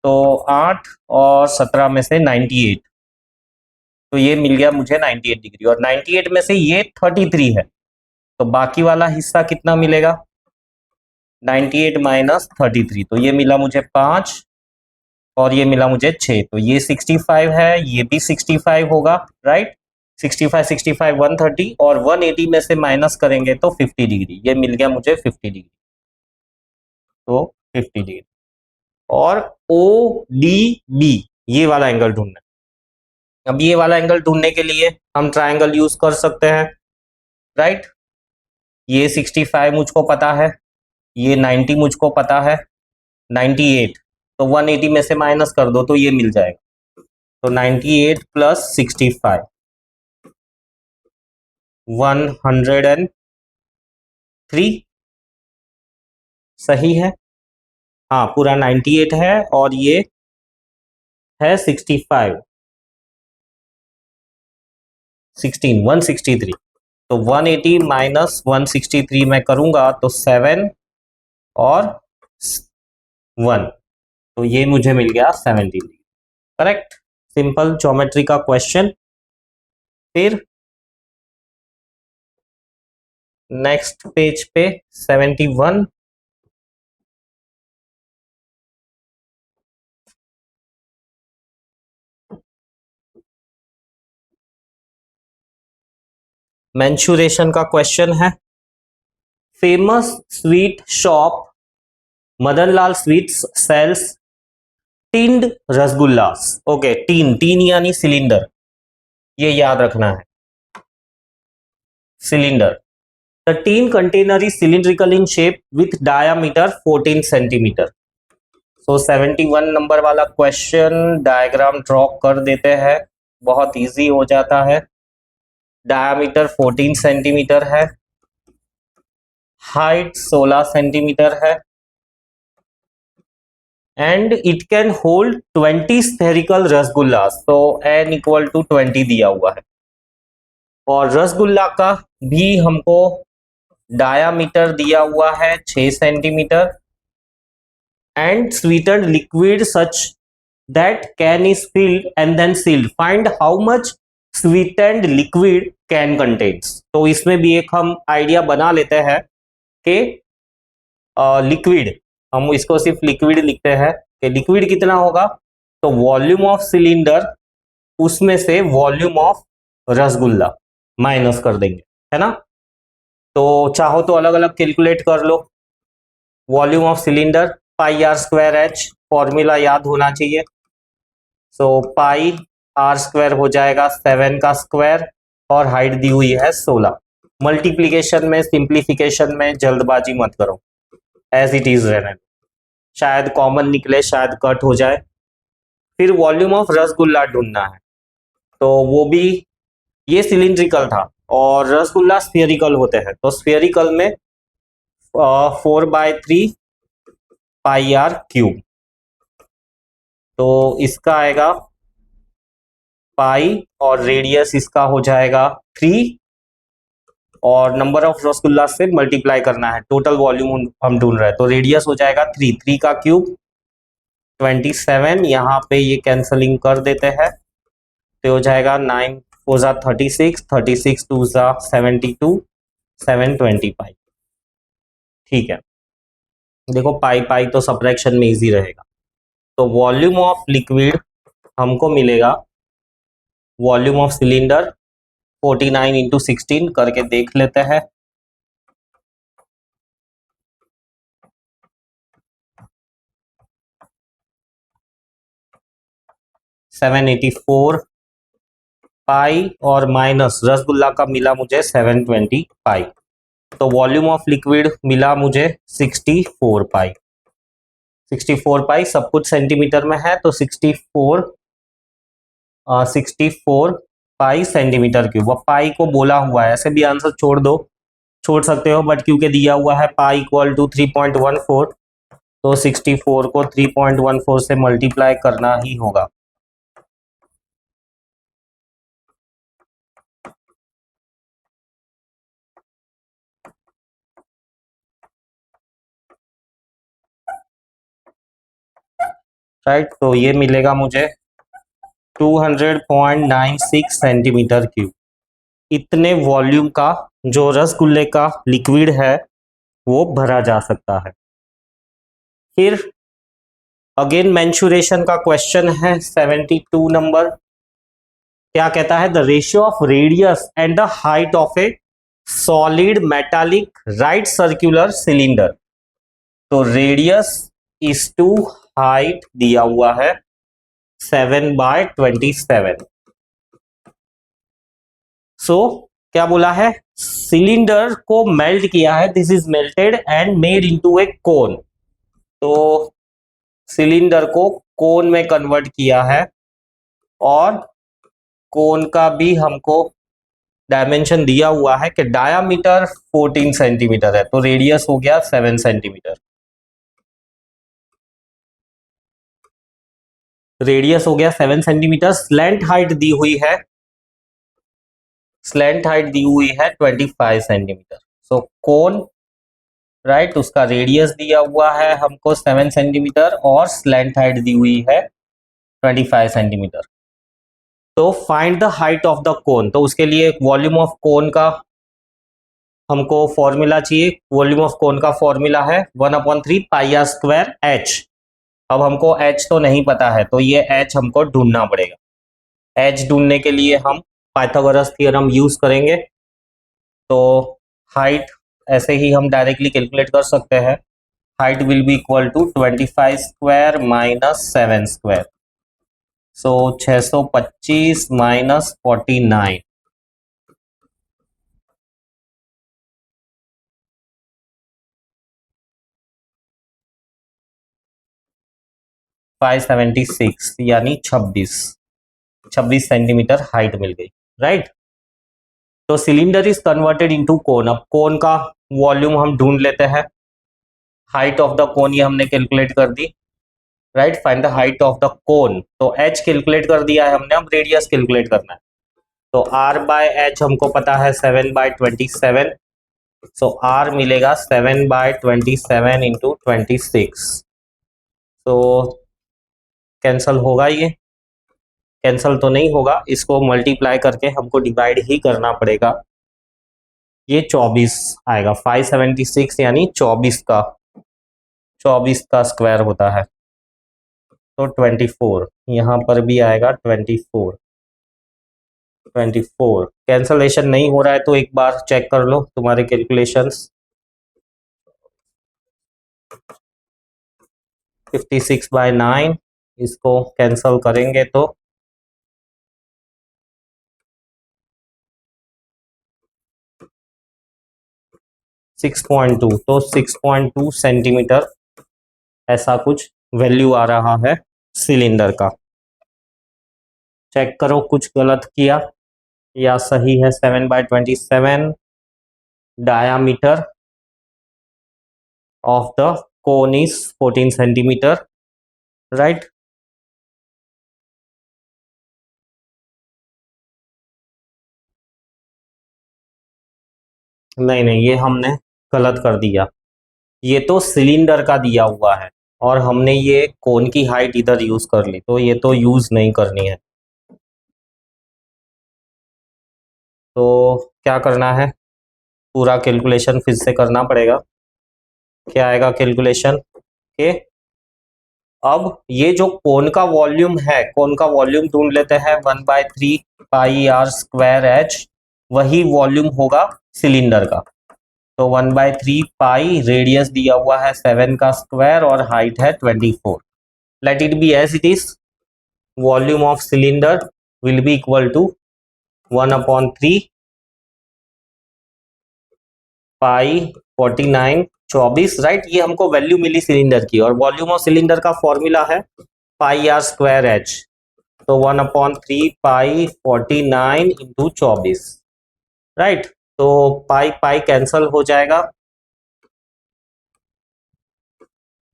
तो 8 और 17 में से 98, तो ये मिल गया मुझे 98 डिग्री। और 98 में से ये 33 है, तो बाकी वाला हिस्सा कितना मिलेगा? 98 माइनस 33, तो ये मिला मुझे 5 और ये मिला मुझे 6, तो ये 65 है, ये भी 65 होगा, राइट। 65 65 130 और 180 में से माइनस करेंगे तो 50 डिग्री, ये मिल गया मुझे 50 डिग्री, तो 50 डिग्री। और ODB, ये वाला एंगल ढूंढना है। अब ये वाला एंगल ढूंढने के लिए हम ट्राइंगल यूज कर सकते हैं, राइट। ये 65 मुझको पता है, ये 90 मुझको पता है, 98, तो 180 में से माइनस कर दो तो ये मिल जाएगा। तो 98 प्लस 65 103, सही है। हाँ, पूरा 98 है और ये है 65 16 163, तो 180 माइनस 163 मैं करूंगा तो 7 और 1, तो ये मुझे मिल गया 70, करेक्ट। सिंपल ज्योमेट्री का क्वेश्चन। फिर नेक्स्ट पेज पे 71, मेंशुरेशन का क्वेश्चन है। Famous sweet shop Madanlal sweets sells tinned rasgullas. Okay, tin tin यानी सिलेंडर, ये याद रखना है, cylinder. The tin container is cylindrical in shape with diameter 14 centimetre. So 71 number वाला क्वेश्चन डायग्राम ड्रॉ कर देते हैं, बहुत इजी हो जाता है। डायामीटर 14 सेंटीमीटर है, हाइट 16 सेंटीमीटर है, and it can hold 20 spherical rasgulla. तो n इक्वल टू 20 दिया हुआ है, और रसगुल्ला का भी हमको डायामीटर दिया हुआ है 6 centimetre, and sweetened liquid such that can is filled and then sealed. Find how much sweetened liquid can contains. तो इसमें भी एक हम आइडिया बना लेते हैं कि लिक्विड, हम इसको सिर्फ लिक्विड लिखते हैं कि लिक्विड कितना होगा, तो वॉल्यूम ऑफ सिलेंडर उसमें से वॉल्यूम ऑफ रसगुल्ला माइनस कर देंगे, है ना। तो चाहो तो अलग अलग कैलकुलेट कर लो। Volume of cylinder pi r square h, formula याद होना चाहिए। सो पाई आर स्क्वायर हो जाएगा 7 का स्क्वायर, और हाइट दी हुई है 16। मल्टीप्लीकेशन में, सिंप्लीफिकेशन में जल्दबाजी मत करो, एज इट इज रहने, शायद कॉमन निकले, शायद कट हो जाए। फिर वॉल्यूम ऑफ रसगुल्ला ढूंढना है, तो वो भी, ये सिलिंड्रिकल था और रसगुल्ला स्फेरिकल होते हैं, तो स्फेरिकल में 4/3 पाई आर क्यूब, तो इसका आएगा पाई, और रेडियस इसका हो जाएगा 3, और नंबर ऑफ रसगुल्ला से मल्टीप्लाई करना है, टोटल वॉल्यूम हम ढूंढ रहे हैं, तो रेडियस हो जाएगा 3, 3 का क्यूब 27। यहाँ पे ये कैंसलिंग कर देते हैं, तो हो जाएगा 9 4 जा 36, 36 2 जा 72, 725। ठीक है, देखो पाई पाई तो सब्ट्रैक्शन में इजी रहेगा। तो वॉल्यूम ऑफ लिक्विड हमको मिलेगा, वॉल्यूम ऑफ सिलेंडर 49 इंटू 16 करके देख लेते हैं। सेवन 84 पाई, और माइनस रसगुल्ला का मिला मुझे 725, तो वॉल्यूम ऑफ लिक्विड मिला मुझे 64 पाई। 64 पाई सब कुछ सेंटीमीटर में है, तो 64 पाई सेंटीमीटर क्यूब। अब पाई को बोला हुआ है, ऐसे भी आंसर छोड़ सकते हो, बट क्योंकि दिया हुआ है पाई इक्वल टू 3.14, तो 64 को 3.14 से मल्टीप्लाई करना ही होगा। राइट, तो ये मिलेगा मुझे 200.96 सेंटीमीटर क्यूब। इतने वॉल्यूम का जो रसगुल्ले का लिक्विड है वो भरा जा सकता है। फिर अगेन मेंशुरेशन का क्वेश्चन है 72 नंबर। क्या कहता है, the ratio of radius and the height of A solid metallic right circular cylinder. तो रेडियस इज टू हाइट दिया हुआ है 7/27। सो क्या बोला है, सिलेंडर को मेल्ट किया है, this is melted and made into a cone. तो सिलेंडर को कोन में कन्वर्ट किया है, और कोन का भी हमको डायमेंशन दिया हुआ है कि डायामीटर 14 सेंटीमीटर है, तो रेडियस हो गया 7 सेंटीमीटर। रेडियस हो गया 7 सेंटीमीटर। स्लैंट हाइट दी हुई है, स्लैंट हाइट दी हुई है 25 सेंटीमीटर। सो कोन, राइट, उसका रेडियस दिया हुआ है हमको 7 सेंटीमीटर, और स्लैंट हाइट दी हुई है 25 सेंटीमीटर। तो find the height of the cone, तो उसके लिए वॉल्यूम ऑफ कोन का हमको फॉर्मूला चाहिए। वॉल्यूम ऑफ कोन का फॉर्मूला है 1/3 पाई आर स्क्वायर एच। अब हमको एच तो नहीं पता है, तो ये एच हमको ढूंढना पड़ेगा। एच ढूंढने के लिए हम पाइथागोरस थ्योरम यूज करेंगे। तो हाइट ऐसे ही हम डायरेक्टली कैलकुलेट कर सकते हैं। Height will be equal to 25 square minus 7 square, so 625 minus 49, 576 यानी 26 सेंटीमीटर हाइट मिल गई, राइट। तो सिलेंडर इज कन्वर्टेड इनटू कोन। अब कोन का वॉल्यूम हम ढूंढ लेते हैं। हाइट ऑफ द कोन ये हमने कैलकुलेट कर दी, right. Find the height of the cone, तो एच कैलकुलेट कर दिया है हमने, अब रेडियस कैलकुलेट करना है। तो आर बाय एच हमको पता है 7/27, सो आर मिलेगा 7/27 इंटू 26। तो कैंसल होगा, ये कैंसल तो नहीं होगा, इसको मल्टीप्लाई करके हमको डिवाइड ही करना पड़ेगा। ये 24 आएगा, 576 यानी 24 का स्क्वायर होता है, तो 24 यहाँ पर भी आएगा। 24 कैंसलेशन नहीं हो रहा है तो एक बार चेक कर लो तुम्हारे कैलकुलेशंस। 56/9, इसको कैंसल करेंगे तो 6.2, तो 6.2 सेंटीमीटर ऐसा कुछ वैल्यू आ रहा है सिलेंडर का। चेक करो कुछ गलत किया या सही है। 7/27 diameter of the cone is 14 centimetre, right. नहीं नहीं, ये हमने गलत कर दिया। ये तो सिलेंडर का दिया हुआ है और हमने ये कोन की हाइट इधर यूज कर ली, तो ये तो यूज नहीं करनी है। तो क्या करना है, पूरा कैलकुलेशन फिर से करना पड़ेगा। क्या आएगा कैलकुलेशन के, अब ये जो कोन का वॉल्यूम है, कोन का वॉल्यूम ढूंढ लेते हैं। 1/3 पाई आर स्क्वायर एच, वही वॉल्यूम होगा सिलेंडर का। तो 1/3 पाई, रेडियस दिया हुआ है 7 का स्क्वायर और हाइट है 24। Let it be as it is. Volume of cylinder will be equal to 1/3 pi 49 24, right. ये हमको वैल्यू मिली सिलेंडर की, और वॉल्यूम ऑफ सिलेंडर का फॉर्मूला है पाई आर स्क्वायर एच। तो 1/3 पाई 49 इंटू 24, राइट। तो पाई पाई कैंसल हो जाएगा,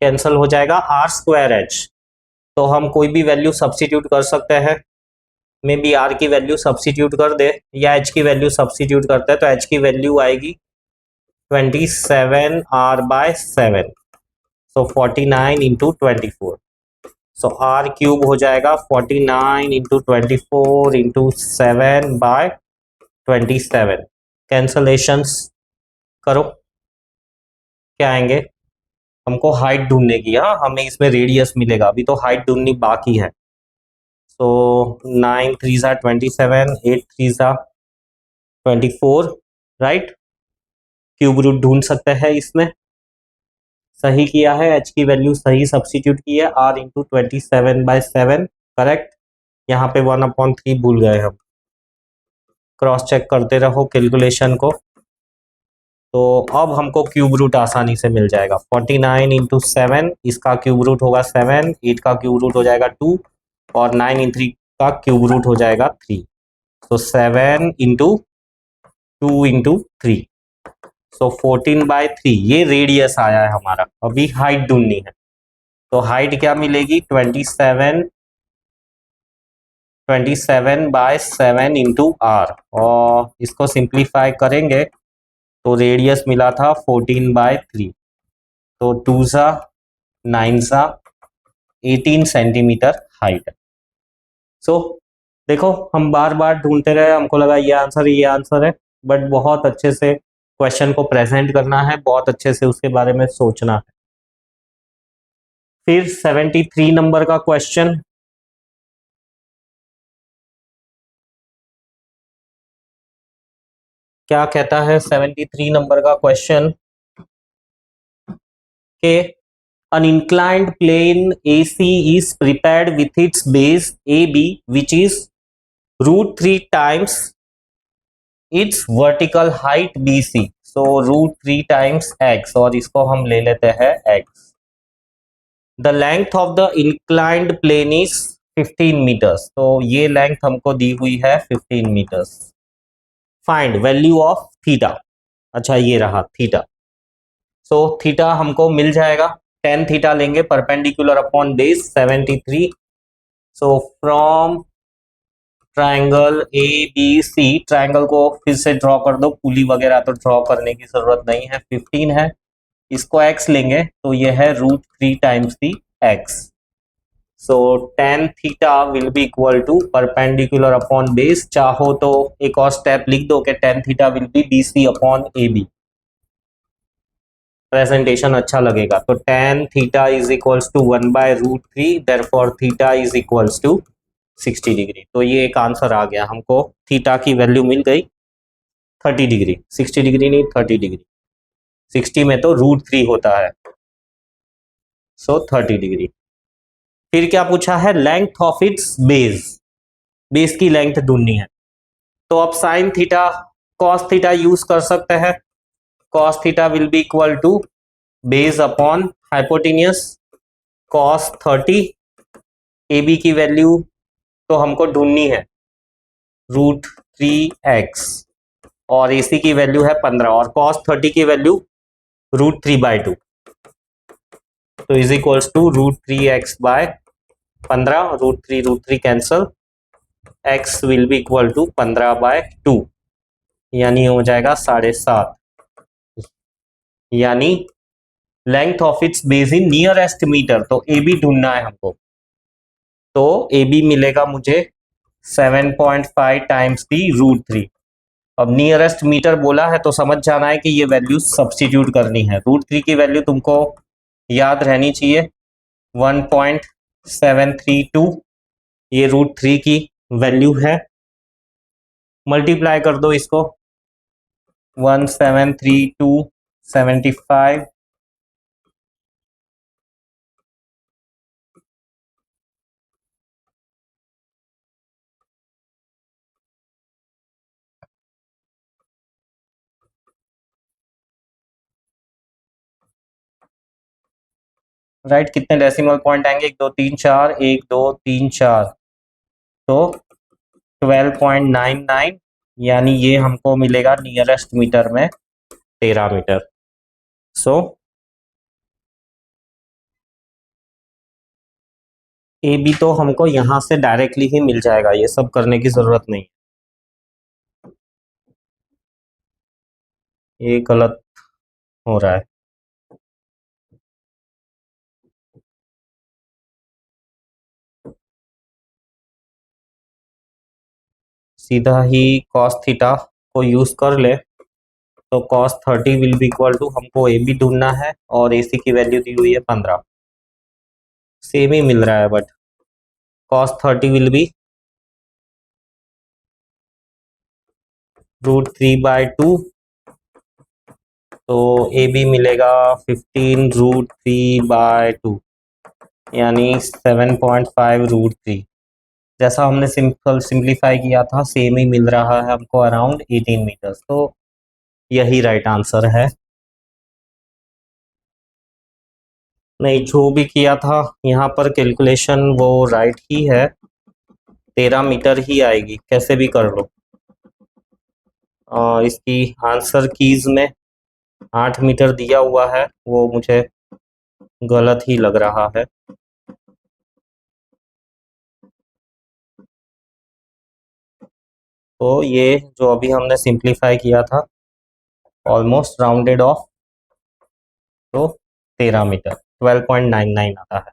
कैंसल हो जाएगा। आर स्क्वायर एच, तो हम कोई भी वैल्यू सब्स्टिट्यूट कर सकते हैं। मे बी आर की वैल्यू सब्स्टिट्यूट कर दे या एच की वैल्यू सब्स्टिट्यूट करते हैं, तो एच की वैल्यू आएगी 27 R by 7, so 49 into 24। So R cube हो जाएगा 49 इंटू 24 इंटू 7/27। कैंसलेशंस करो, क्या आएंगे। हमको हाइट ढूंढने की, हाँ हमें इसमें रेडियस मिलेगा, अभी तो हाइट ढूंढनी बाकी है। तो 9 3 27, 8 3 24, राइट। क्यूब रूट ढूंढ सकते हैं इसमें। सही किया है, एच की वैल्यू सही सब्स्टिट्यूट की है, आर इंटू 27/7, करेक्ट। यहाँ पे 1/3 भूल गए हम। क्रॉस चेक करते रहो कैलकुलेशन को। तो अब हमको क्यूब रूट आसानी से मिल जाएगा। 49 इंटू 7, इसका क्यूब रूट होगा 7, 8 का क्यूब रूट हो जाएगा 2, और 9 इन 3 का क्यूब रूट हो जाएगा 3। तो 7 इंटू 2 इंटू 3, सो 14/3। ये रेडियस आया है हमारा। अभी हाइट ढूंढनी है, तो हाइट क्या मिलेगी, 27/7 इंटू आर, और इसको सिंप्लीफाई करेंगे तो रेडियस मिला था 14/3, तो 2 सा 9 सा 18 सेंटीमीटर हाइट है। सो देखो, हम बार बार ढूंढते रहे, हमको लगा ये आंसर है, ये आंसर है, बट बहुत अच्छे से क्वेश्चन को प्रेजेंट करना है, बहुत अच्छे से उसके बारे में सोचना है। फिर 73 नंबर का क्वेश्चन, क्या कहता है 73 नंबर का क्वेश्चन के an inclined plane AC is prepared with its base AB which is root 3 times its vertical height BC. So root 3 times x और इसको हम ले लेते हैं x. The length of the inclined plane is 15 meters. तो ये length हमको दी हुई है 15 meters. Find value of theta. अच्छा ये रहा थीटा. सो थीटा हमको मिल जाएगा tan थीटा लेंगे perpendicular upon base 73. So from triangle A B C, triangle को फिर से ड्रॉ कर दो, पुली वगैरह तो ड्रॉ करने की जरूरत नहीं है. 15 है, इसको x लेंगे तो ये है root 3 times the x. So tan theta will be equal to perpendicular upon base, चाहो तो एक और स्टेप लिख दो कि tan theta will be bc upon ab. Presentation अच्छा लगेगा. तो tan theta is equals to 1 by root 3, therefore theta is equals to 60 degree. तो ये एक आंसर आ गया हमको. थीटा की वैल्यू मिल गई 30 डिग्री. 60 डिग्री नहीं 30 डिग्री. 60 में तो रूट 3 होता है. So 30 degree. फिर क्या पूछा है? Length of its base. Base की लेंथ ढूंढनी है. तो अब sine theta cos theta use कर सकते हैं. cos theta will be equal to base upon hypotenuse cos 30. AB की वैल्यू तो हमको ढूंढनी है रूट 3x और AC की वैल्यू है 15 और cos 30 की वैल्यू रूट 3 बाय 2. तो is equals to root 3x by 15. Root 3 cancel, x will be equal to 15 by 2 यानी हो जाएगा 7.5. यानी length of its base in nearest metre. तो AB ढूंढना है हमको. तो AB मिलेगा मुझे 7.5 टाइम्स दी रूट 3. अब नियरेस्ट मीटर बोला है तो समझ जाना है कि ये वैल्यू सब्स्टिट्यूट करनी है. रूट 3 की वैल्यू तुमको याद रहनी चाहिए 1.732. ये रूट 3 की वैल्यू है. मल्टीप्लाई कर दो इसको 173275. राइट, कितने डेसिमल पॉइंट आएंगे? 1 2 3 4, 1 2 3 4. तो 12.99 यानी ये हमको मिलेगा नियरेस्ट मीटर में 13 मीटर. सो AB तो हमको यहां से डायरेक्टली ही मिल जाएगा, ये सब करने की जरूरत नहीं. ये गलत हो रहा है. सीधा ही cos थीटा को यूज कर ले तो cos 30 will be equal to, हमको AB ढूंढना है और AC की वैल्यू दी हुई है 15. सेम ही मिल रहा है but cos 30 will be root 3 by 2. तो AB मिलेगा 15 रूट 3 बाय 2 यानी 7.5 रूट 3. जैसा हमने सिंप्लीफाई किया था सेम ही मिल रहा है हमको अराउंड 18 मीटर्स. तो यही राइट आंसर है. नहीं, जो भी किया था यहाँ पर कैलकुलेशन वो राइट ही है. 13 मीटर ही आएगी कैसे भी कर लो. इसकी आंसर कीज में 8 मीटर दिया हुआ है, वो मुझे गलत ही लग रहा है. तो ये जो अभी हमने सिंप्लीफाई किया था ऑलमोस्ट राउंडेड ऑफ तो 13 मीटर 12.99 आता है.